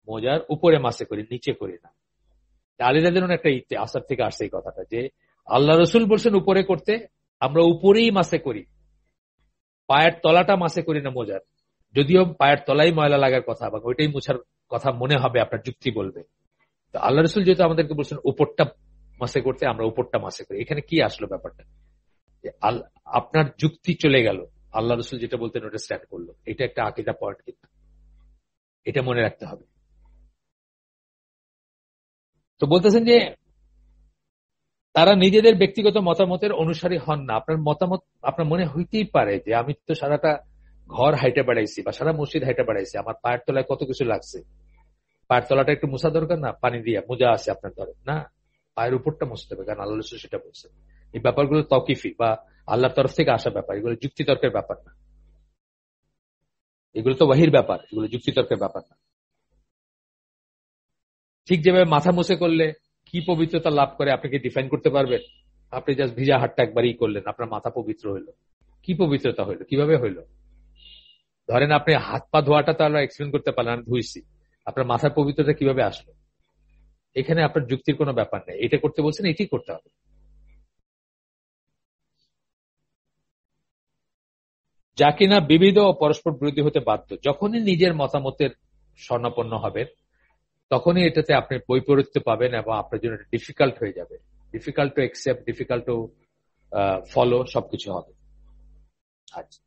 মোজার উপরে মাসে করি, নিচে করি না। আলী রাদিয়াল্লাহু আনহু একটা আসার থেকে আসছে এই কথাটা, যে আল্লাহ রসুল বলছেন উপরে করতে, আমরা উপরেই মাসে করি, পায়ের তলাটা মাসে করি না মোজার। যদিও পায়ের তলাই ময়লা লাগার কথা বা ওইটাই মোছার কথা মনে হবে, আপনার যুক্তি বলবে। তো আল্লাহ রসুল যেহেতু আমাদেরকে বলছেন উপরটা মাসে করতে, আমরা উপরটা মাসে করি। এখানে কি আসলো ব্যাপারটা? আপনার যুক্তি চলে গেল, আল্লাহ রসুল যেটা বলতেন ওটা স্ট্যান্ড করলো। এটা একটা আকীদা পয়েন্ট, কিন্তু এটা মনে রাখতে হবে। তো বলতেছেন যে তারা নিজেদের ব্যক্তিগত মতামতের অনুসারী হন না। আপনার মতামত, আপনার মনে হইতেই পারে যে আমি তো সারাটা ঘর হাইটে বেড়াইছি বা সারা মসজিদ হাইটে বেড়াইছি, আমার পায়ের তলায় কত কিছু লাগছে, পায়ের তলাটা একটু মোছা দরকার না, পানি দিয়ে মোজা আছে আপনার ধরে না, পায়ের উপরটা মুছতে হবে, কারণ আল্লাহ রসুল সেটা বলছে। এই ব্যাপারগুলো তৌকিফি বা আল্লাহর তরফ থেকে আসা ব্যাপার, এগুলো যুক্তি তর্কের ব্যাপার না, এগুলো তো ওয়াহির ব্যাপার, এগুলো যুক্তি তর্কের ব্যাপার না। ঠিক যেভাবে মাথা মুছে করলে কি পবিত্রতা লাভ করে আপনি কি ডিফাইন করতে পারবেন? আপনি জাস্ট ভিজা হাতটা একবারই করলেন, আপনার মাথা পবিত্র হইলো, কি পবিত্রতা হইলো, কিভাবে হইলো? ধরেন আপনি হাত পা ধোয়াটা তো আমরা এক্সপ্লেন করতে পারলেন, আমি ধুইছি, আপনার মাথার পবিত্রতা কিভাবে আসলো? এখানে আপনার যুক্তির কোনো ব্যাপার নেই, এটা করতে বলছেন, এটি করতে হবে। যা কিনা বিবিধ ও পরস্পর বিরোধী হতে বাধ্য। যখনই নিজের মতামতের স্বর্ণাপন্ন হবেন, তখনই এটাতে আপনি বৈপরীত্য পাবেন এবং আপনার জন্য ডিফিকাল্ট হয়ে যাবে, difficult to accept, difficult to follow, সবকিছু হবে। আচ্ছা,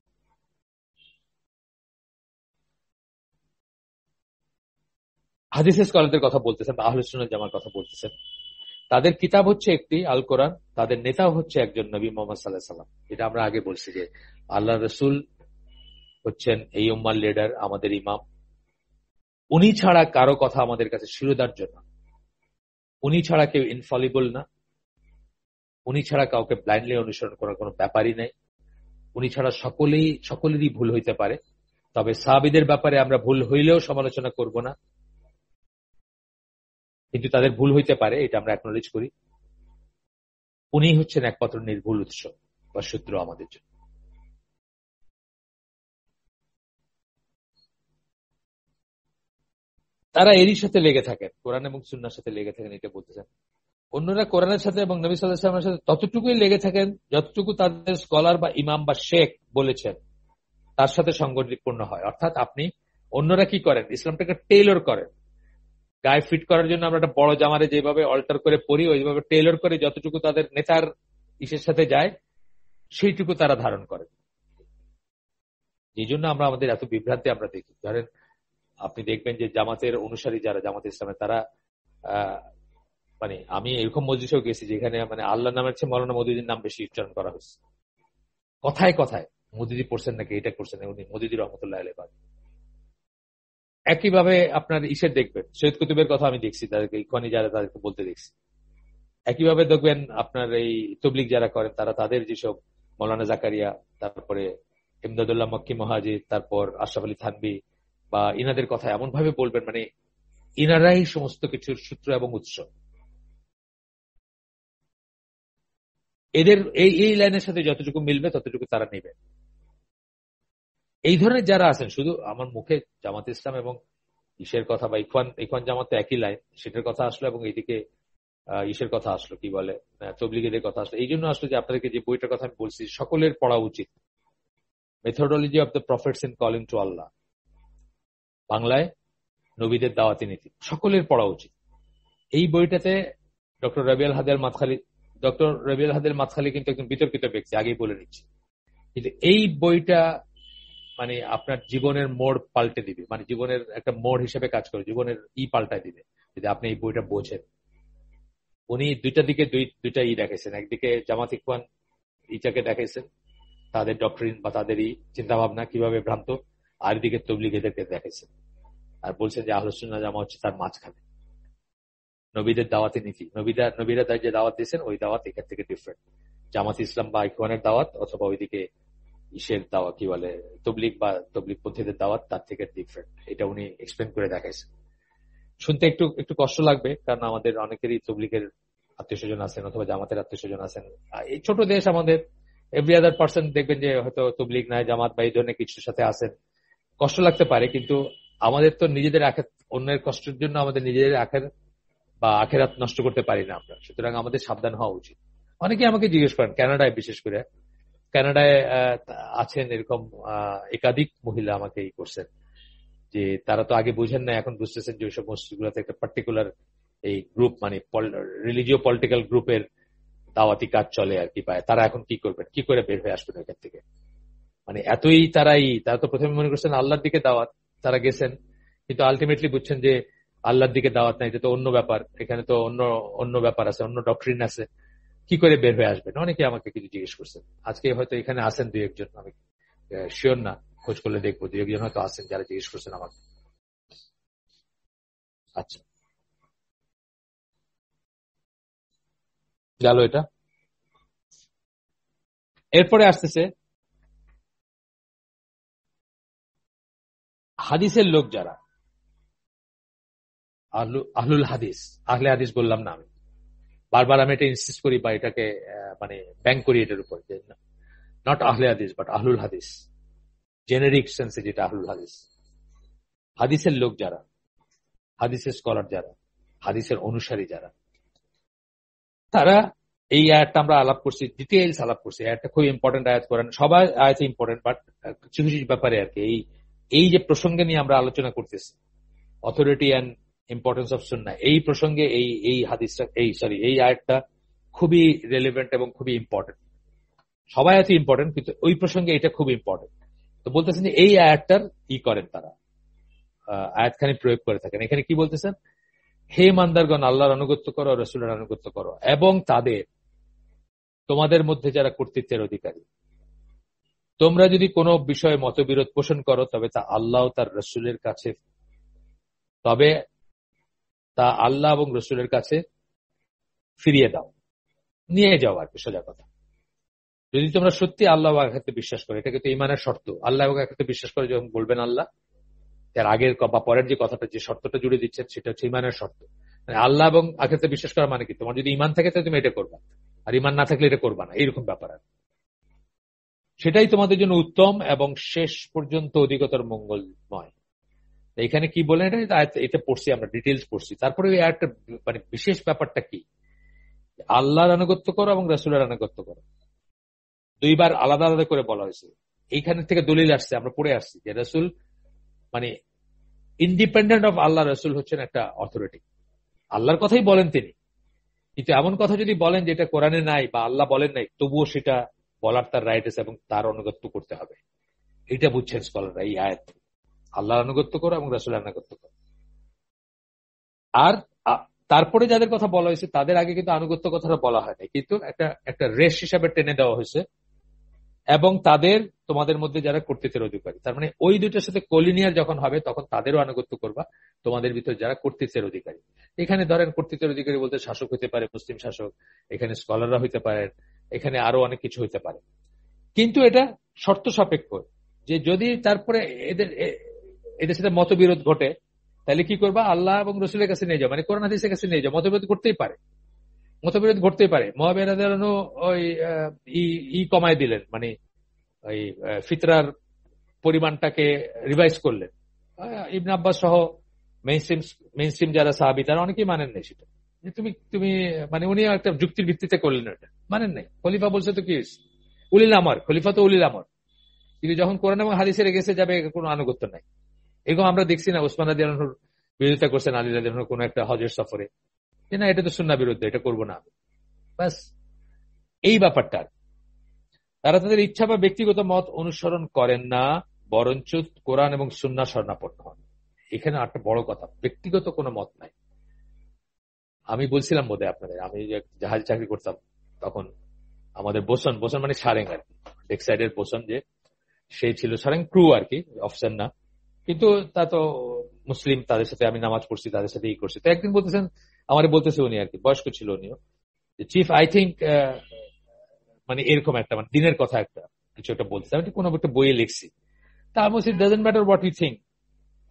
হাদিসের স্কলারদের কথা বলতেছেন বা আহলে সুন্নাত জামার কথা বলতেছেন। তাদের কিতাব হচ্ছে একটি আল কোরআন, তাদের নেতা হচ্ছে একজন নবী মুহাম্মদ সাল্লাল্লাহু আলাইহি সাল্লাম। এটা আমরা আগে বলছি যে আল্লাহ রসুল হচ্ছেন এই উম্মার লিডার, আমাদের ইমাম। উনি ছাড়া কারো কথা আমাদের কাছে শিরোধার জন্য, উনি ছাড়া কেউ ইনফলিবল না, উনি ছাড়া কাউকে ব্লাইন্ডলি অনুসরণ করার কোনো ব্যাপারই নাই। উনি ছাড়া সকলেরই ভুল হইতে পারে, তবে সাহাবীদের ব্যাপারে আমরা ভুল হইলেও সমালোচনা করব না, কিন্তু তাদের ভুল হইতে পারে, এটা আমরা অ্যাকনোলেজ করি। উনি হচ্ছেন একমাত্র নির্ভুল উৎস বা সূত্র আমাদের জন্য। তারা এরই সাথে লেগে থাকেন, কোরআন এবং সুন্নাহর সাথে লেগে থাকেন, এটা বলতেছেন। অন্যরা কোরআনের সাথে এবং নবী সাল্লাল্লাহু আলাইহি ওয়াসাল্লামের সাথে ততটুকুই লেগে থাকেন যতটুকু তাদের স্কলার বা ইমাম বা শেখ বলেছেন তার সাথে সংগতিপূর্ণ হয়। অর্থাৎ আপনি, অন্যরা কি করেন, ইসলামটাকে টেইলর করেন, গায়ে ফিট করার জন্য আমরা একটা বড় জামারে যেভাবে অল্টার করে পড়ি, ওইভাবে টেইলর করে যতটুকু তাদের নেতার ইসের সাথে যায় সেইটুকু তারা ধারণ করে। এই জন্য আমরা আমাদের এত বিভ্রান্তি আমরা দেখি। ধরেন আপনি দেখবেন যে জামাতের অনুসারী যারা, জামাতে ইসলামের, তারা মানে আমি এরকম মজলিসেও গেছি যেখানে মানে আল্লাহ নামের চেয়ে মৌলানা মওদুদির নাম বেশি উচ্চারণ করা হয়েছে, কথায় কথায় মওদুদি পড়ছেন নাকি, এটা করছেন উনি মওদুদি রহমতুল্লাহ আলাইহি। একইভাবে আপনার ইসের দেখবেন, সৈয়দ কুতুবের কথা আমি দেখছি, তাদেরকে ইখওয়ানি যারা তাদেরকে বলতে দেখছি। একইভাবে দেখবেন আপনার এই তবলিগ যারা করেন, তারা তাদের যেসব মৌলানা জাকারিয়া, তারপরে ইমদাদুল্লাহ মক্কি মহাজির, তারপর আশরাফ আলী থানভী বা ইনাদের কথা এমন ভাবে বলবেন মানে ইনারাই সমস্ত কিছুর সূত্র এবং উৎস। এদের এই লাইনের সাথে যতটুকু মিলবে ততটুকু তারা নেবে। এই ধরনের যারা আছেন, শুধু আমার মুখে জামাত ইসলাম এবং ইসের কথা বা ইখওয়ান জামাত তো একই লাইন, সেটার কথা আসলো, এবং এইদিকে ইসের কথা আসলো, কি বলে তবলিগের কথা আসলো। এই জন্য আসলো যে আপনাদেরকে যে বইটার কথা আমি বলছি সকলের পড়া উচিত, methodology of the prophets in calling to Allah, বাংলায় নবীদের দাওয়াতি নীতি, সকলের পড়া উচিত। এই বইটাতে ডক্টর রবিউল হাদিল মাদখালি কিন্তু একজন বিতর্কিত ব্যক্তি, আগেই বলে নিচ্ছি, কিন্তু এই বইটা মানে আপনার জীবনের মোড় পাল্টে দিবে, মানে জীবনের একটা মোড় হিসেবে কাজ করে, জীবনের পাল্টায় দিবে যদি আপনি এই বইটা বোঝেন। উনি দুইটা দিকে দুইটা দেখাইছেন, একদিকে জামাত ইখওয়ান ইটাকে দেখাইছেন, তাদের ডক্টরিন বা তাদের চিন্তা ভাবনা কিভাবে ভ্রান্ত, আর দিকে তবলিগীদেরকে দেখাইছেন, আর বলছেন যে আহলে সুন্নাহ জামা হচ্ছে তার মাঝখানে। নবীদের দাওয়াতে নীতি, নবীরা যে দাওয়াত দিয়েছেন ওই দাওয়াত এখান থেকে ডিফারেন্ট। জামাত ইসলাম বা ইখওয়ানের দাওয়াত অথবা ওইদিকে ইসের দাওয়াত, কি বলে তবলিগ বা তবলিগ পন্থীদের দাওয়াত, তার থেকে ডিফারেন্ট। এটা উনি এক্সপ্লেন করে দেখাইছেন। শুনতে একটু একটু কষ্ট লাগবে, কারণ আমাদের অনেকেরই তবলিগের আত্মীয় স্বজন আছেন অথবা জামাতের আত্মীয় স্বজন আছেন। এই ছোট দেশ আমাদের, এভরি আদার পার্সন দেখবেন যে হয়তো তবলিগ নাই, জামাত বা এই ধরনের কিছুর সাথে আছেন। কষ্ট লাগতে পারে, কিন্তু আমাদের তো নিজেদের অন্যের কষ্টের জন্য আমাদের নিজেদের বা আখেরাত নষ্ট করতে পারি না আমরা। সুতরাং আমাদের সাবধান হওয়া উচিত। অনেকে আমাকে জিজ্ঞেস করেন, কানাডায় বিশেষ করে, কানাডায় আছেন এরকম একাধিক মহিলা আমাকে এই করছেন যে তারা তো আগে বুঝেন না, এখন বুঝতেছেন যে ওইসব মসজিদগুলোতে একটা পার্টিকুলার এই গ্রুপ, মানে রিলিজিও পলিটিক্যাল গ্রুপের দাওয়াতি কাজ চলে আর কি পায়। তারা এখন কি করবেন, কি করে বের হয়ে আসবেন ওইখান থেকে? মানে তারা তো প্রথমে মনে করছেন আল্লাহর দিকে দাওয়াত, তারা গেছেন, কিন্তু আলটিমেটলি বুঝছেন যে আল্লাহর দিকে দাওয়াত নাই, এটা তো অন্য ব্যাপার, এখানে তো অন্য অন্য ব্যাপার আছে, অন্য ডক্ট্রিন আছে, কি করে বের হয়ে আসবেন? অনেকে আমাকে কিছু জিজ্ঞেস করছেন। আজকে হয়তো এখানে আছেন দুই একজন, আমি শিওর না, খোঁজ করলে দেখবো দুই একজন হয়তো আছেন যারা জিজ্ঞেস করছেন আমাকে। আচ্ছা, গেল এটা। এরপরে আসতেছে হাদিসের লোক যারা, আহলুল হাদিস, আহলে হাদিস বললাম না আমি, বারবার আমি এটা ইনসিস্ট করি বা এটাকে মানে ব্যাংক করি এটার উপর, যে নট আহলে হাদিস বাট আহলুল হাদিস, জেনেরিক সেন্সে যেটা আহলুল হাদিস। হাদিসের লোক যারা, হাদিসের স্কলার যারা, হাদিসের অনুসারী যারা, তারা, এই আয়াতটা আমরা আলাপ করছি, ডিটেইলস আলাপ করছি। আয়াতটা খুব ইম্পর্টেন্ট আয়াত, করেন সবাই আয়াত ইম্পর্টেন্ট, বাট কিছু কিছু ব্যাপারে আর কি এই যে প্রসঙ্গে নিয়ে আমরা আলোচনা করতেছি, অথরিটি অ্যান্ড ইম্পর্টেন্স অফ সুন্নাহ, এই প্রসঙ্গে এই হাদিসটা, এই আয়াতটা খুবই রেলেভেন্ট এবং খুবই ইম্পর্টেন্ট। সবাই আয়াত ইম্পর্টেন্ট, কিন্তু ওই প্রসঙ্গে এটা খুব ইম্পর্টেন্ট। তো বলতেছেন যে এই আয়াতটার করেন তারা, আয়াতখানি প্রয়োগ করে থাকেন। এখানে কি বলতেছেন? হে মান্দারগণ, আল্লাহর আনুগত্য করো, রসুলের আনুগত্য করো, এবং তোমাদের মধ্যে যারা কর্তৃত্বের অধিকারী, তোমরা যদি কোনো বিষয়ে মতবিরোধ পোষণ করো তবে তা আল্লাহ এবং রসুলের কাছে ফিরিয়ে দাও, নিয়ে যাও আর কি, সোজা কথা। যদি তোমরা সত্যি আল্লাহ আখিরাতে বিশ্বাস করো, এটা কিন্তু ইমানের শর্ত। আল্লাহ এবং আখিরাতে বিশ্বাস করে যখন বলবেন আল্লাহ, তার আগের বা পরের যে কথাটা, যে শর্তটা জুড়ে দিচ্ছেন, সেটা হচ্ছে ইমানের শর্ত। মানে আল্লাহ এবং আখিরাতে বিশ্বাস করা মানে কি, তোমার যদি ইমান থাকে তাহলে তুমি এটা করবা, আর ইমান না থাকলে এটা করবা না, এইরকম ব্যাপার। আর সেটাই তোমাদের জন্য উত্তম এবং শেষ পর্যন্ত অধিকতর মঙ্গলময়। এখানে কি বলেন, এটা পড়ছি আমরা, ডিটেলস পড়ছি। তারপরে এই একটা মানে বিশেষ ব্যাপারটা কি, আল্লাহর আনুগত্য করো এবং রাসূলের আনুগত্য করো, দুইবার আলাদা আলাদা করে বলা হয়েছে। এইখান থেকে দলিল আসছে, আমরা পড়ে আসছি যে রাসূল মানে ইন্ডিপেন্ডেন্ট অফ আল্লাহ, রাসূল হচ্ছেন একটা অথরিটি, আল্লাহর কথাই বলেন তিনি। কিন্তু এমন কথা যদি বলেন যেটা কোরআনে নাই বা আল্লাহ বলেন নাই, তবুও সেটা বলার তার রাইট আছে এবং তার আনুগত্য করতে হবে। এটা বুঝছেন স্কলাররা এই আয়াত, আল্লাহর আনুগত্য করো এবং রাসূলের আনুগত্য করো। আর তারপরে যাদের কথা বলা হয়েছে তাদের আগে কিন্তু আনুগত্য কথাটা বলা হয়নি, কিন্তু একটা রেশ হিসাবে টেনে দেওয়া হয়েছে, এবং তোমাদের মধ্যে যারা কর্তৃত্বের অধিকারী, তার মানে ওই দুইটার সাথে কলিনিয়ার যখন হবে তখন তাদেরও আনুগত্য করবা, তোমাদের ভিতরে যারা কর্তৃত্বের অধিকারী। এখানে ধরেন কর্তৃত্বের অধিকারী বলতে শাসক হতে পারে, মুসলিম শাসক, এখানে স্কলাররা হইতে পারেন, এখানে আরো অনেক কিছু হইতে পারে। কিন্তু এটা শর্ত সাপেক্ষ, যে যদি তারপরে এদের সাথে মতবিরোধ ঘটে, তাহলে কি করবা, আল্লাহ এবং রসুলের কাছে নিয়ে যাও, মানে কোরআন হাদিসের কাছে নিয়ে যাও। মতবিরোধ ঘটতেই পারে, মুআবিয়া রাদিয়াল্লাহু আনহু ওই কমায় দিলেন, মানে ওই ফিতরার পরিমাণটাকে রিভাইজ করলেন। ইবনে আব্বাস সহ মেইনস্ট্রিম যারা সাহাবী তারা অনেকেই মানেন নাই সেটা, যে তুমি মানে উনি একটা যুক্তির ভিত্তিতে করলেন, এটা মানেন নাই। খলিফা বলছে তো কি, উলিল আমর, খলিফা তো উলিল আমর, কিন্তু যখন কোরআন এবং হাদিসের এগেছে যাবে, কোনো আনুগত্য নাই। এরকম আমরা দেখছি না, ওসমান রাদিয়াল্লাহু আনহুর বিরোধিতা করছেন আলী রাদিয়াল্লাহু আনহু কোন একটা হজের সফরে, যে না এটা তো সুন্নাহ বিরুদ্ধে, এটা করবো না। বাস এই ব্যাপারটা। তারা তাদের ইচ্ছা বা ব্যক্তিগত মত অনুসরণ করেন না, বরঞ্চ কোরআন এবং সুন্নাহ শরণাপন্ন হন। এখানে একটা বড় কথা, ব্যক্তিগত কোনো মত নাই। আমি বলছিলাম বোধহয় আপনাদের, আমি জাহাজ চাকরি করতাম তখন, আমাদের বোসন মানে সারেং আর কি, ডেক সাইডের বোসন, যে সেই ছিল সারেং ক্রু আর কি, অফিসার না, কিন্তু তা তো মুসলিম, তাদের সাথে আমি নামাজ পড়ছি, তাদের সাথে করছি। তো একদিন বলতেছে উনি আর কি, বয়স্ক ছিল উনিও, চিফ আই থিঙ্ক মানে এরকম একটা, মানে দিনের কথা একটা কিছু একটা বলছে, আমি কোনো একটা বইয়ে লিখছি। তা আমি বলছি, doesn't matter what you think,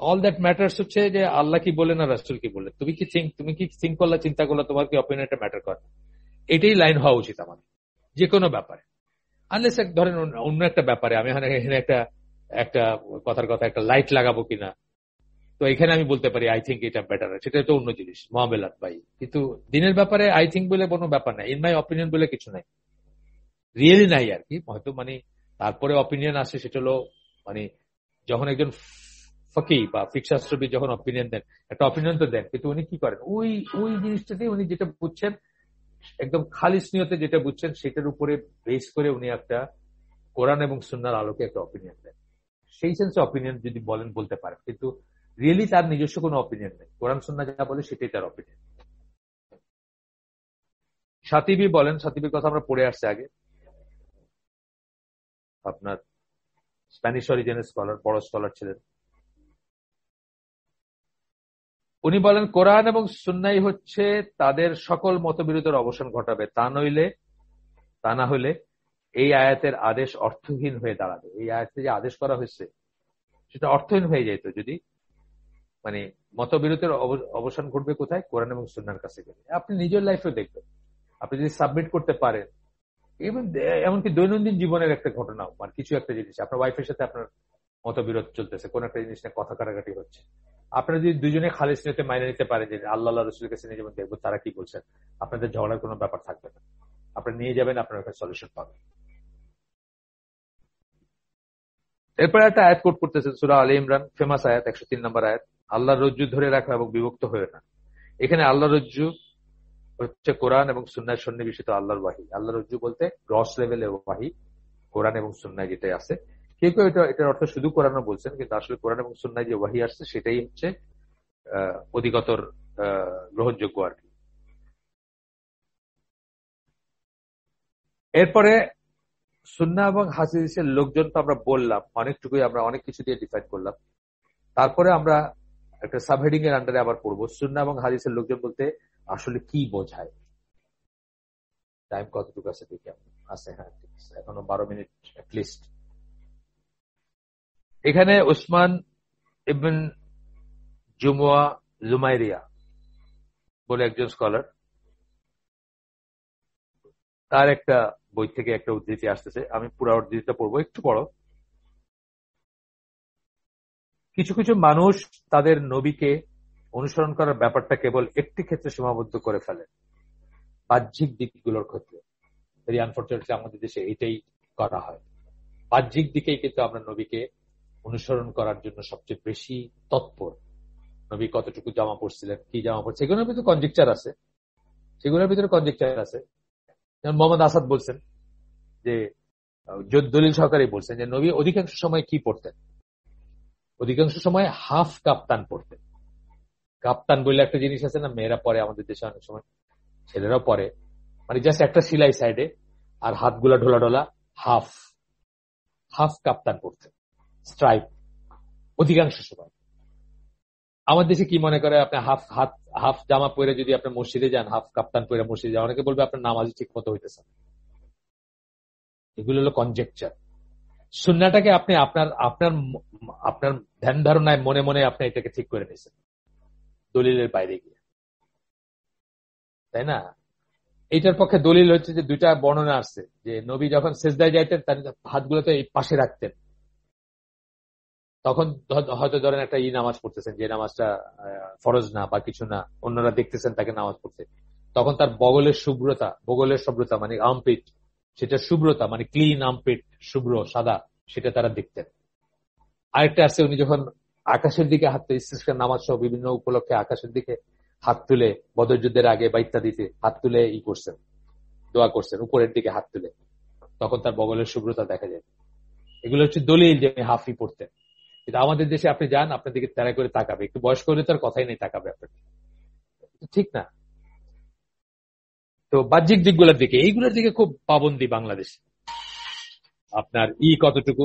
all that matters হচ্ছে যে আল্লাহ কি বললেন আর রাসূল কি বললেন, তুমি কি থিঙ্ক করলা, চিন্তা করলা, তোমার কি অপিনিয়নটা ম্যাটার করে, এটাই লাইন হওয়া উচিত আমাদের যে কোনো ব্যাপারে। আনলেস ধরেন অন্য একটা ব্যাপারে আমি এখানে একটা একটা কথার কথা একটা লাইট লাগাবো কিনা, তো এখানে আমি বলতে পারি আই থিঙ্ক এটা বেটার, সেটা তো অন্য জিনিস, মহাবেলাত ভাই। কিন্তু দিনের ব্যাপারে আই থিঙ্ক বলে কোনো ব্যাপার নাই, ইন মাই অপিনিয়ন বলে কিছু নাই, রিয়েলি নাই আর কি। হয়তো তারপরে অপিনিয়ন আসে, সেটা হলো মানে যখন একজন ফকি বা ফিকশাস্ত্রবিদ যখন অপিনিয়ন দেন, একটা অপিনিয়ন তো দেন, কিন্তু উনি কি করেন, ওই ওই জিনিসটাতে উনি যেটা বুঝছেন, একদম খালিস নিয়তে যেটা বুঝছেন, সেটার উপরে বেস করে উনি একটা কোরআন এবং সুন্নাহর আলোকে একটা অপিনিয়ন দেন। সেই সেন্সে অপিনিয়ন যদি বলেন বলতে পারেন, কিন্তু রিয়েলি তার নিজস্ব কোনো অপিনিয়ন নেই, কোরআন সুন্নাহ যা বলে সেটাই তার অপিনিয়ন। শাতিবি বলেন, শাতিবির কথা আমরা পড়ে আসছে আগে, আপনার স্প্যানিশ অরিজিনের স্কলার, বড় স্কলার ছিলেন। উনি বলেন কোরআন এবং সুন্নাহই হচ্ছে তাদের সকল মতবিরোধের অবসান ঘটাবে, তা না হলে এই আয়াতের আদেশ অর্থহীন হয়ে দাঁড়াবে। এই আয়াতে যে আদেশ করা হয়েছে সেটা অর্থহীন হয়ে যেত যদি মতবিরোধের অবসান ঘটবে কোথায়, কোরআন এবং সুন্নাহর কাছে গেলে। আপনি নিজের লাইফেও দেখবেন, আপনি যদি সাবমিট করতে পারেন, এমনকি দৈনন্দিন জীবনের একটা ঘটনা, কিছু একটা জিনিস আপনার ওয়াইফের সাথে আপনার মতবিরোধ চলতেছে, কোন একটা জিনিস নিয়ে কথা কাটাকাটি হচ্ছে, আপনারা যদি দুজনে খালিস নিতে মাইনে নিতে পারেন যে আল্লাহ রসুলের কাছে নিয়ে যাবেন, দেখবো তারা কি বলছেন, আপনাদের ঝগড়ার কোনো ব্যাপার থাকবে না, আপনারা নিয়ে যাবেন, আপনার একটা সলিউশন পাবেন। এরপরে একটা আয়াত কোট করতেছেন, সূরা আলে ইমরান, ফেমাস আয়াত, 103 নম্বর আয়াত, আল্লাহর রজ্জু ধরে রাখা এবং বিভক্ত হয়ে না। এখানে আল্লাহ রজ্জু হচ্ছে কোরআন এবং সুন্নাহ সন্নিবেশিত আল্লাহর ওয়াহি। আল্লাহ রজ্জু বলতে গ্রস লেভেলের ওয়াহি, কোরআন এবং সুন্নাহ যেটাই আছে। কেউ কেউ এটার অর্থ শুধু কোরআনও বলছেন, কিন্তু আসলে কোরআন এবং সুন্নাহ যে ওয়াহি আসছে সেটাই হচ্ছে অধিকতর গ্রহণযোগ্য আর কি। এরপরে সুন্নাহ এবং হাদিসের লোকজন তো আমরা বললাম অনেকটুকুই, আমরা অনেক কিছু দিয়ে ডিফাইন করলাম। তারপরে আমরা একটা সাবহেডিং এর আন্ডারে আবার পড়বো সুন্নাহ এবং হাদিসের লোকজন বলতে আসলে কি বোঝায়। টাইম কতটুকু আছে দেখি আছে, হ্যাঁ ঠিক আছে, এখনো 12 মিনিট লিস্ট। এখানে উসমান ইবন জুমুয়া জুমাইরিয়া বলে একজন স্কলার, তার একটা বই থেকে একটা উদ্ধৃতি আসতেছে, আমি পুরো উদ্ধৃতিটা পড়বো, একটু পড়ো। কিছু কিছু মানুষ তাদের নবীকে অনুসরণ করার ব্যাপারটা কেবল একটি ক্ষেত্রে সীমাবদ্ধ করে ফেলে, বাহ্যিক দিকগুলোর ক্ষেত্রে। ভেরি আনফর্চুনেটলি আমাদের দেশে এটাই করা হয়, বাহ্যিক দিকেই কিন্তু আমরা নবীকে অনুসরণ করার জন্য সবচেয়ে বেশি তৎপর। নবী কতটুকু জামা পড়ছিলেন, কি জামা পড়ছে, সেগুলোর ভিতরে কনজেকচার আছে, যেমন মোহাম্মদ আসাদ বলছেন যে দলিল সহকারে বলছেন যে নবী অধিকাংশ সময় কি পড়তেন, অধিকাংশ সময় হাফ কাপ্তান পড়তেন। কাপ্তান বললে একটা জিনিস আছে না, মেয়েরা পরে আমাদের দেশে অনেক সময়, ছেলেরাও পরে, জাস্ট একটা সিলাই সাইডে আর হাতগুলা ঢোলা ঢোলা, হাফ হাফ কাপ্তান পড়তেন, স্ট্রাইপ অধিকাংশ সময়। আমার দেশে কি মনে করে, আপনি হাফ জামা পরে যদি আপনি মসজিদে যান, হাফ কাপ্তান পরে মসজিদে যান, অনেকে বলবে আপনার নামাজ ঠিক মতো হইতেছে। এগুলো হলো কনজেকচার। সুন্নাহটাকে আপনি আপনার আপনার আপনার ধ্যান ধারণায় মনে মনে আপনি এটাকে ঠিক করে নিয়েছেন দলিলের বাইরে গিয়ে, তাই না? এটার পক্ষে দলিল হচ্ছে যে দুইটা বর্ণনা আসছে যে নবী যখন সেজদায় যাইতেন তার হাতগুলোতে এই পাশে রাখতেন, তখন হয়তো ধরেন একটা নামাজ পড়তেছেন, যে নামাজটা ফরজ না বা কিছু না, অন্যরা দেখতেছেন তাকে নামাজ পড়তে, তখন তার বগলের শুভ্রতা আর্মপিট, সেটা শুভ্রতা ক্লিন আর্মপিট, শুভ্র সাদা, সেটা তারা দেখতেন। আরেকটা আছে, উনি যখন আকাশের দিকে হাত তুলে, ইস্তিসকার নামাজ সহ বিভিন্ন উপলক্ষে আকাশের দিকে হাত তুলে, বদর যুদ্ধের আগে বা ইত্যাদিতে হাত তুলে করছেন, দোয়া করছেন উপরের দিকে হাত তুলে, তখন তার বগলের শুভ্রতা দেখা যায়। এগুলো হচ্ছে দলিল যে হাফি পড়তেন। কিন্তু আমাদের দেশে আপনি যান, আপনার দিকে তেরা করে তাকাবে, একটু বয়স্ক হলে তার কথাই নেই, তাকাবে আপনার, ঠিক না? তো বাহ্যিক দিকগুলোর দিকে, এইগুলোর দিকে খুব পাবন্দি বাংলাদেশে। আপনার কতটুকু,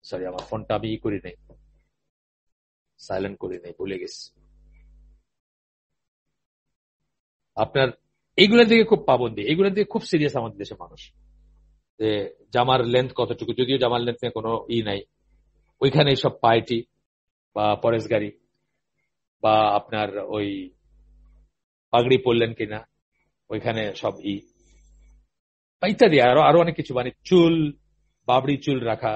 সরি আমার ফোনটা আমি করি নাই, সাইলেন্ট করি নাই, ভুলে গেছি। আপনার এইগুলোর দিকে খুব পাবন্দি, এইগুলোর দিকে খুব সিরিয়াস আমাদের দেশের মানুষ, যে জামার লেন্থ কতটুকু, যদিও জামার লেন্থ নিয়ে কোনো নাই, ওইখানে সব পার্টি বা পরেশগারি বা আপনার ওই পাগড়ি পরলেন কিনা, ওইখানে সব ইত্যাদি আরো অনেক কিছু, মানে চুল, বাবড়ি চুল রাখা,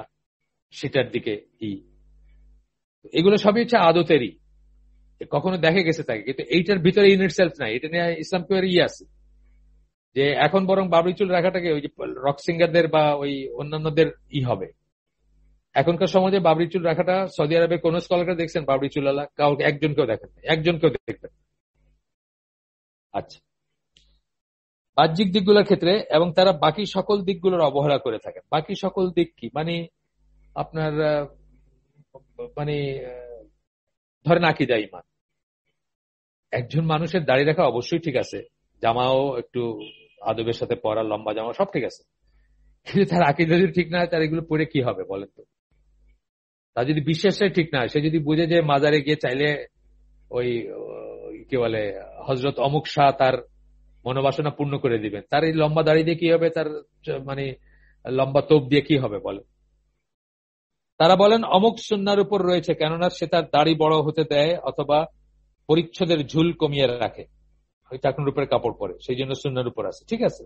সেটার দিকে এগুলো সবই হচ্ছে আদতেরই, কখনো দেখে গেছে তাকে, কিন্তু এইটার ভিতরে ইন ইটসেলফ নাই। এটা নিয়ে ইসলাম কি আছে যে এখন বরং বাবরি চুল রাখাটাকে ওই যে রক সিঙ্গারদের বা ওই অন্যান্যদের হবে। এখনকার সমাজে বাবরি চুল রাখাটা, সৌদি আরবে কোন স্কলারকে দেখছেন বাবরি চুলওয়ালা? কাউকে একজনকেও দেখেন, একজনকেও দেখবেন। আচ্ছা, বাহ্যিক দিকগুলোর ক্ষেত্রে এবং তারা বাকি সকল দিকগুলোর অবহেলা করে থাকেন। বাকি সকল দিক কি? মানে আপনার মানে ধরেন আকীদা, ঈমান। একজন মানুষের দাড়ি রাখা অবশ্যই ঠিক আছে, জামাও একটু আদবের সাথে পরা, লম্বা জামা সব ঠিক আছে, কিন্তু তার আকীদা যদি ঠিক না হয়, তার এগুলো পরে কি হবে বলেন তো? তার যদি বিশ্বাসটাই ঠিক না হয়, সে যদি বুঝে যে মাজারে গিয়ে চাইলে ওই কি বলে হযরত অমুক শাহ তার মনোবাসনা পূর্ণ করে দিবেন, তার এই লম্বা দাড়ি দিয়ে কি হবে? তার মানে লম্বা তোপ দিয়ে কি হবে বলেন? তারা বলেন অমুক সুন্নাহর উপর রয়েছে, কেননা সে তার দাড়ি বড় হতে দেয় অথবা পরিচ্ছদের ঝুল কমিয়ে রাখে, ওই টাকনুর উপরে কাপড় পরে, সেই জন্য সুন্নাহর উপর আছে। ঠিক আছে,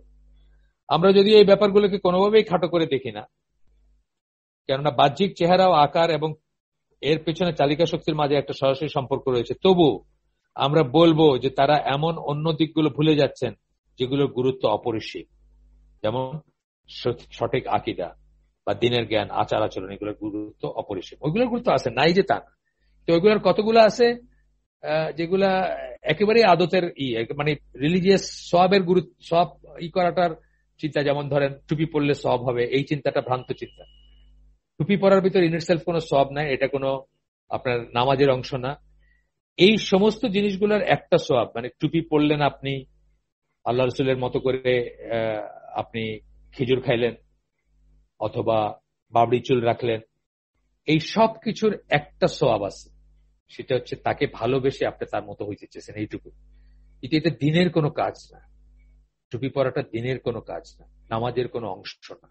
আমরা যদি এই ব্যাপারগুলোকে কোনোভাবেই খাটো করে দেখি না, কেননা বাহ্যিক চেহারা ও আকার এবং এর পেছনে চালিকা শক্তির মাঝে একটা সরাসরি সম্পর্ক রয়েছে, তবু আমরা বলবো যে তারা এমন অন্য দিকগুলো ভুলে যাচ্ছেন যেগুলোর গুরুত্ব অপরিসীম, যেমন সঠিক আকীদা বা দ্বীনের জ্ঞান, আচার আচরণ, এগুলোর গুরুত্ব অপরিসীম। ওইগুলোর গুরুত্ব আছে, নাই যে তা না। তো ওইগুলোর কতগুলো আছে যেগুলা একেবারেই আদতের মানে রিলিজিয়াস সওয়াবের গুরুত্ব, সওয়াব করাটার চিন্তা, যেমন ধরেন টুপি পরলে সওয়াব হবে, এই চিন্তাটা ভ্রান্ত চিন্তা। টুপি পরার ভিতর ইন ইটসেলফ কোনো সওয়াব নাই, এটা কোনো আপনার নামাজের অংশ না। এই সমস্ত জিনিসগুলোর একটা সওয়াব, মানে টুপি পরলেন আপনি, আল্লাহ রাসূলের মতো করে আপনি খেজুর খাইলেন অথবা বাবড়ি চুল রাখলেন, এই সব কিছুর একটা সওয়াব আছে, সেটা হচ্ছে তাকে ভালোবেসে আপনি তার মতো হইতে চেয়েছেন, এইটুকু। এটা দিনের কোনো কাজ না, টুপি পরাটা দিনের কোনো কাজ না, নামাজের কোনো অংশ না,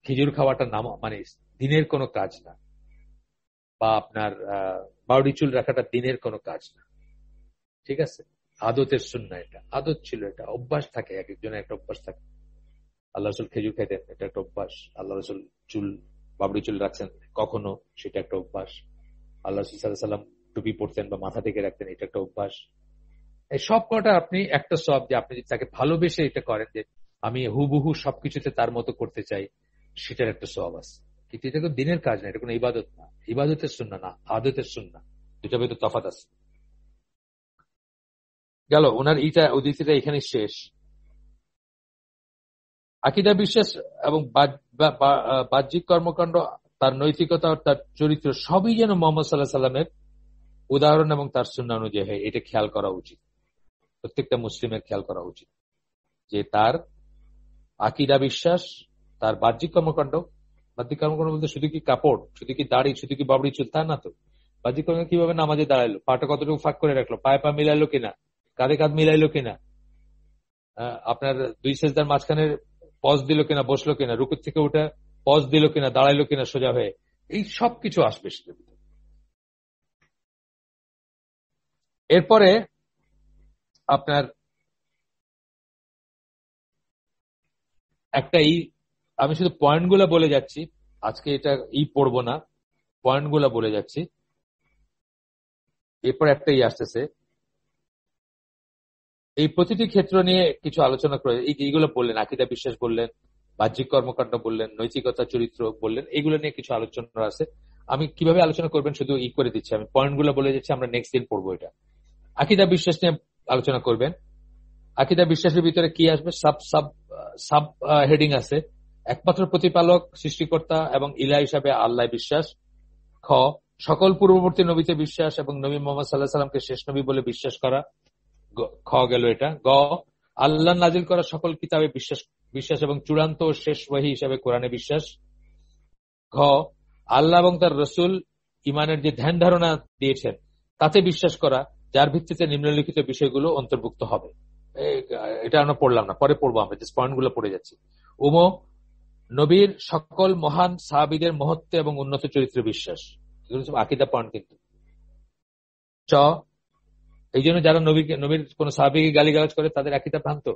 খেজুর খাওয়াটা মানে দিনের কোনো কাজ না, বা আপনার বাউডি চুল রাখাটা দিনের কোনো কাজ না। ঠিক আছে, আদতের সুন্নাহ, এটা আদত ছিল, এটা অভ্যাস থাকে, এক একজনের একটা অভ্যাস থাকে। আল্লাহ রাসূল খেজুর খাইতেন, এটা একটা অভ্যাস। আল্লাহ রাসূল বাবরি চুল রাখছেন কখনো, সেটা একটা অভ্যাস। আল্লাহ রাসূল সাল্লাল্লাহু আলাইহি ওয়াসাল্লাম টুপি পরতেন বা মাথা থেকে রাখতেন, এটা একটা অভ্যাস। এই সব কটা আপনি একটা সওয়াব, যে আপনি যদি তাকে ভালোবেসে এটা করেন, যে আমি হুবহু সবকিছুতে তার মতো করতে চাই, সেটার একটা সওয়াব আছে। কিন্তু এটা কোনো দিনের কাজ না, এটা কোনো ইবাদত না, ইবাদতের সুন্নাহ না, আদতের সুন্নাহ, দুটার ভিতরে তফাৎ আছে। গেল ওনার উদ্ধৃতিটা এখানে শেষ। আকীদা, বিশ্বাস এবং বাহ্যিক কর্মকাণ্ড, তার নৈতিকতা, তার চরিত্র সবই যেন মুহাম্মদ সাল্লাল্লাহু আলাইহি সাল্লামের উদাহরণ এবং তার সুন্নাহ অনুযায়ী হয়, এটা খেয়াল করা উচিত, প্রত্যেকটা মুসলিমের খেয়াল করা উচিত, যে তার আকীদা, বিশ্বাস, তার বাহ্যিক কর্মকাণ্ড বলতে শুধু কি কাপড়, শুধু কি দাড়ি, শুধু কি বাবড়ি চুল, তা না তো। বাহ্যিক কর্মকাণ্ড কিভাবে নামাজে দাঁড়াইলো, পাটা কতটুকু ফাঁক করে রাখলো, পায়ে পা মিলাইলো কিনা, কাঁধে কাঁধ মিলাইলো কিনা, আপনার দুই সেজদার মাঝখানে পজ দিল কিনা, বসলো কিনা, রুকুর থেকে উঠে পজ দিল কিনা, দাঁড়াইলো কিনা সোজা হয়ে, এই সব কিছু আসবে সেটার ভিতরে। এরপরে আপনার একটা আমি শুধু পয়েন্টগুলো বলে যাচ্ছি, আজকে এটা পড়বো না, পয়েন্টগুলো বলে যাচ্ছি। এরপর একটা আসতেছে, এই প্রতিটি ক্ষেত্র নিয়ে কিছু আলোচনা করে, এইগুলো বললেন, আকীদা, বিশ্বাস বললেন, বাহ্যিক কর্মকাণ্ড বললেন, নৈতিকতা, চরিত্র বললেন, এগুলো নিয়ে কিছু আলোচনা আছে। আমি কিভাবে আলোচনা করবেন শুধু করে দিচ্ছি, আমি পয়েন্টগুলো বলে যাচ্ছি, আমরা নেক্সট দিন পড়বো এটা। আকীদা, বিশ্বাস নিয়ে আলোচনা করবেন। আকীদা, বিশ্বাসের ভিতরে কি আসবে? সাব হেডিং আছে। একমাত্র প্রতিপালক, সৃষ্টিকর্তা এবং ইলাহ হিসাবে আল্লাহ বিশ্বাস। খ, সকল পূর্ববর্তী নবীতে বিশ্বাস এবং নবী মুহাম্মদ সাল্লাল্লাহু আলাইহি সাল্লামকে শেষ নবী বলে বিশ্বাস করা। খ গেল এটা। গ, আল্লাহ নাজিল করা সকল কিতাবে বিশ্বাস এবং চূড়ান্ত ও শেষ ওহী হিসাবে কোরআনে বিশ্বাস। ঘ, আল্লাহ এবং তার রাসূল ইমানের যে ধ্যান ধারণা দিয়েছেন তাতে বিশ্বাস করা, যার ভিত্তিতে নিম্নলিখিত বিষয়গুলো অন্তর্ভুক্ত হবে। এটা আমরা পড়লাম না, পরে পড়বো, আমরা যে পয়েন্টগুলো পড়ে যাচ্ছি। নবীর সকল মহান সাহাবীদের মহত্ব এবং উন্নত চরিত্র বিশ্বাস। এগুলো সব আকীদা পয়েন্ট। কিন্তু চ, এই জন্য যারা নবীর কোন সাহাবীকে গালিগালাজ করে তাদের আকীদা ভ্রান্ত,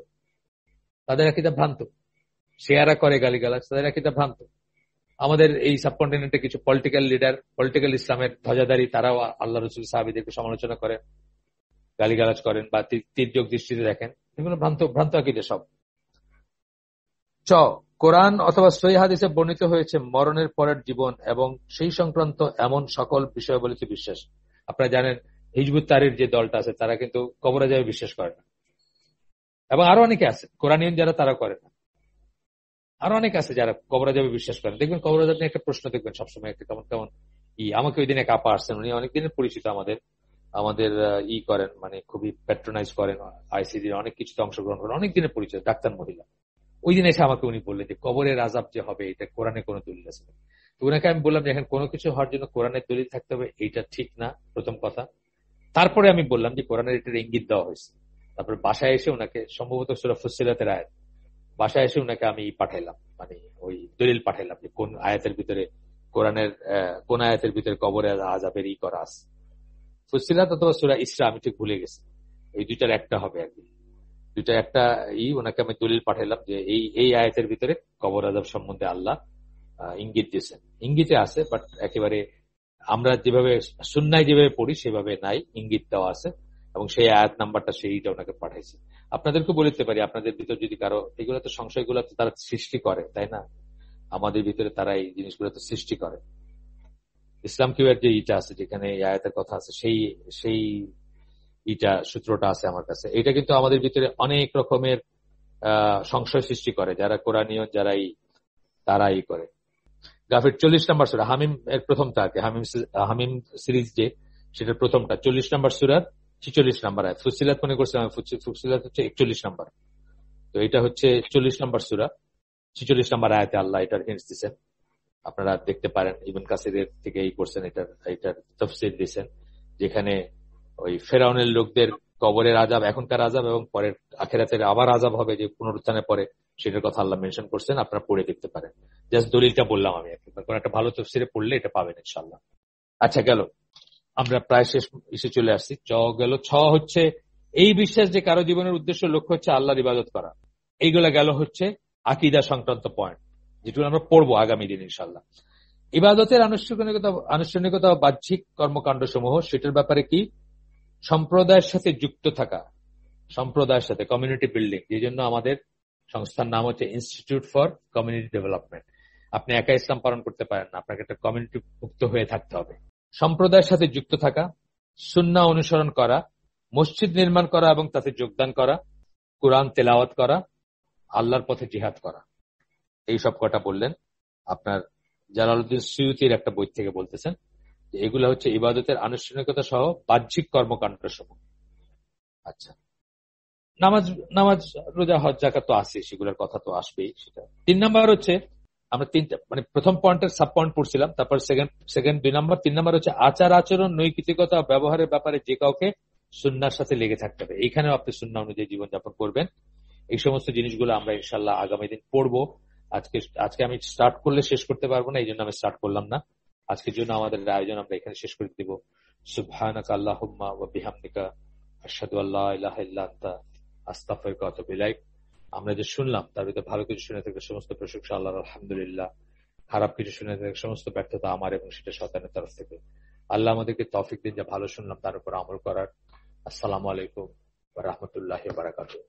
তাদের আকীদা ভ্রান্ত। শেয়ারা করে গালিগালাজ, তাদের আকীদা ভ্রান্ত। আমাদের এই সাবকন্টিনেন্টে কিছু পলিটিক্যাল লিডার, পলিটিক্যাল ইসলামের ধ্বজাধারী, তারাও আল্লাহ রসুল সাহাবীদেরকে সমালোচনা করেন, গালিগালাজ করেন বা তির্যক দৃষ্টিতে দেখেন। এগুলো ভ্রান্ত ভ্রান্ত আকীদা সব। চ, কোরআন অথবা সহিহ হাদিসে বর্ণিত হয়েছে মরণের পরের জীবন এবং সেই সংক্রান্ত এমন সকল বিষয়াবলিতে বিশ্বাস। আপনারা জানেন হিজবুত তাহরীর যে দলটা আছে তারা কিন্তু কবর আযাবে বিশ্বাস করে না, এবং আরো অনেকে আছে কোরআনিয়ন যারা, তারা করে না। আরো অনেক আছে যারা কবর আযাবে বিশ্বাস করেন। দেখবেন কবর আযাব নিয়ে একটা প্রশ্ন দেখবেন সবসময়, একটা কেমন কেমন আমাকে ওই দিন এক আপা আসছেন, উনি অনেকদিনের পরিচিত আমাদের, করেন, মানে খুবই প্যাট্রোনাইজ করেন, আইসিডির অনেক কিছুতে অংশগ্রহণ করেন, অনেক দিনের পরিচিত ডাক্তার মহিলা। ওই দিন এসে আমাকে উনি বললেন যে কবরের আযাব যে হবে এটা কোরআনে কোনো দলিল আছে। তো উনাকে আমি বললাম যে এখন কোনো কিছু হওয়ার জন্য কোরআনের দলিল থাকতে হবে, এইটা ঠিক না, প্রথম কথা। তারপরে আমি বললাম যে কোরআনের এটার ইঙ্গিত দেওয়া হয়েছে। তারপরে বাসায় এসে ওনাকে, সম্ভবত সূরা ফুসসিলাতের আয়াত, বাসায় এসে ওনাকে আমি পাঠাইলাম, মানে ওই দলিল পাঠাইলাম যে কোন আয়াতের ভিতরে, কোরআনের কোন আয়াতের ভিতরে কবরে আযাবের করা আছে। ফুসসিলাত অথবা সূরা ইসরা, আমি ঠিক ভুলে গেছি, এই দুইটার একটা হবে আর কি। দুইটা একটা ওনাকে আমি দলিল পাঠাইলাম যে এই আয়াতের ভিতরে কবর আযাব সম্বন্ধে আল্লাহ ইঙ্গিত দিয়েছেন। ইঙ্গিতে আছে, বাট একেবারে আমরা যেভাবে সুন্নায় যেভাবে পড়ি সেভাবে নাই, ইঙ্গিত দেওয়া আছে, এবং সেই আয়াত নাম্বারটা সেইটা ওনাকে পাঠাইছে। আপনাদেরকে বলতে পারি, আপনাদের ভিতর যদি কারো এগুলো, তো সংশয়গুলো তো তারা সৃষ্টি করে, তাই না? আমাদের ভিতরে তারা এই জিনিসগুলো তো সৃষ্টি করে। ইসলাম কিউয়ের যে আছে, যেখানে এই আয়াতের কথা আছে, সেই সূত্রটা আছে আমার কাছে। এটা কিন্তু আমাদের ভিতরে অনেক রকমের সংশয় সৃষ্টি করে, যারা কোরআনীয়, যারাই তারাই করে। গাফির 40 নম্বর সূরা, হামিম এর প্রথমটা আর কি, হামিম সিরিজ যে, সেটার প্রথমটা 40 নম্বর সূরার 46 নম্বর আয়াত। ফুসসিলাত মনে করছিলাম, ফুসসিলাত হচ্ছে 41 নম্বর, তো এটা হচ্ছে 40 নম্বর সূরা, 46 নম্বর আয়াতে আল্লাহ এটার হিন্টস দিচ্ছেন। আপনারা দেখতে পারেন, ইবনে কাসিরের থেকে করছেন, এটার তাফসীর দিয়েছেন, যেখানে ওই ফেরাউনের লোকদের কবরের আযাব, এখনকার আযাব এবং পরের আখিরাতের আবার আযাব হবে যে পুনরুত্থানের পরে, সেটার কথা আল্লাহ মেনশন করছেন। আপনারা পড়ে দেখতে পারেন। জাস্ট দলিলটা বললাম আমি, কোন একটা ভালো তাফসীরে পড়লে এটা পাবেন ইনশাআল্লাহ। আচ্ছা, গেল, আমরা প্রায় শেষ এসে চলে আসছি। গেল। ছ হচ্ছে এই বিশ্বাস যে কারো জীবনের উদ্দেশ্য, লক্ষ্য হচ্ছে আল্লাহর ইবাদত করা। এইগুলা গেল হচ্ছে আকীদা সংক্রান্ত পয়েন্ট, যেগুলো আমরা পড়বো আগামী দিন ইনশাআল্লাহ। ইবাদতের আনুষ্ঠানিকতা বাহ্যিক কর্মকাণ্ড সমূহ, সেটার ব্যাপারে কি? সম্প্রদায়ের সাথে যুক্ত থাকা, সম্প্রদায়ের সাথে, কমিউনিটি বিল্ডিং। এই জন্য আমাদের সংস্থার নাম হচ্ছে ইনস্টিটিউট ফর কমিউনিটি ডেভেলপমেন্ট। আপনি একা ইসলাম পালন করতে পারেন না, আপনাকে একটা কমিউনিটি মুক্ত হয়ে থাকতে হবে। সম্প্রদায়ের সাথে যুক্ত থাকা, সুন্নাহ অনুসরণ করা, মসজিদ নির্মাণ করা এবং তাতে যোগদান করা, কুরআন তেলাওয়াত করা, আল্লাহর পথে জিহাদ করা। এই সব কটা বললেন। আপনার জালালউদ্দিন সুয়ুতির একটা বই থেকে বলতেছেন যে এগুলো হচ্ছে ইবাদতের আনুষ্ঠানিকতা সহ বাহ্যিক কর্মকাণ্ড সমূহ। আচ্ছা, নামাজ রোজা হজ যাকাত তো আছে, সেগুলোর কথা তো আসবেই। সেটা 3 নাম্বার হচ্ছে, আমরা তিনটা, মানে প্রথম পয়েন্টের সাব পয়েন্ট পড়ছিলাম, তারপর সেকেন্ড 2 নাম্বার, 3 নাম্বার হচ্ছে আচার আচরণ, নৈতিকতা, ব্যবহারের ব্যাপারে যে কাউকে সুন্নাহর সাথে লেগে থাকতে হবে। এইখানেও আপনি সুন্নাহ অনুযায়ী জীবনযাপন করবেন। এই সমস্ত জিনিসগুলো আমরা ইনশাআল্লাহ আগামী দিন পড়বো। আজকে আমি স্টার্ট করলে শেষ করতে পারবো না, এই জন্য আমি স্টার্ট করলাম না। আজকের জন্য আমাদের আয়োজন আমরা এখানে শেষ করে দিব। সুবহানাকা আল্লাহুম্মা ওয়া বিহামদিকা আশহাদু আল্লা ইলাহা ইল্লা আনতা আস্তাগফিরুকা ওয়া আতুবু ইলাইক। আমরা যে শুনলাম তার ভিতরে ভালো কিছু শুনে থাকলে সমস্ত প্রশংসা আল্লাহর, আলহামদুলিল্লাহ। খারাপ কিছু শুনে থাকলে সমস্ত ব্যর্থতা আমার এবং সেটা শয়তানের তরফ থেকে। আল্লাহ আমাদেরকে তৌফিক দিন যে ভালো শুনলাম তার উপর আমল করার। আসসালামু আলাইকুম ওয়া রাহমাতুল্লাহি ওয়া বারাকাতুহু।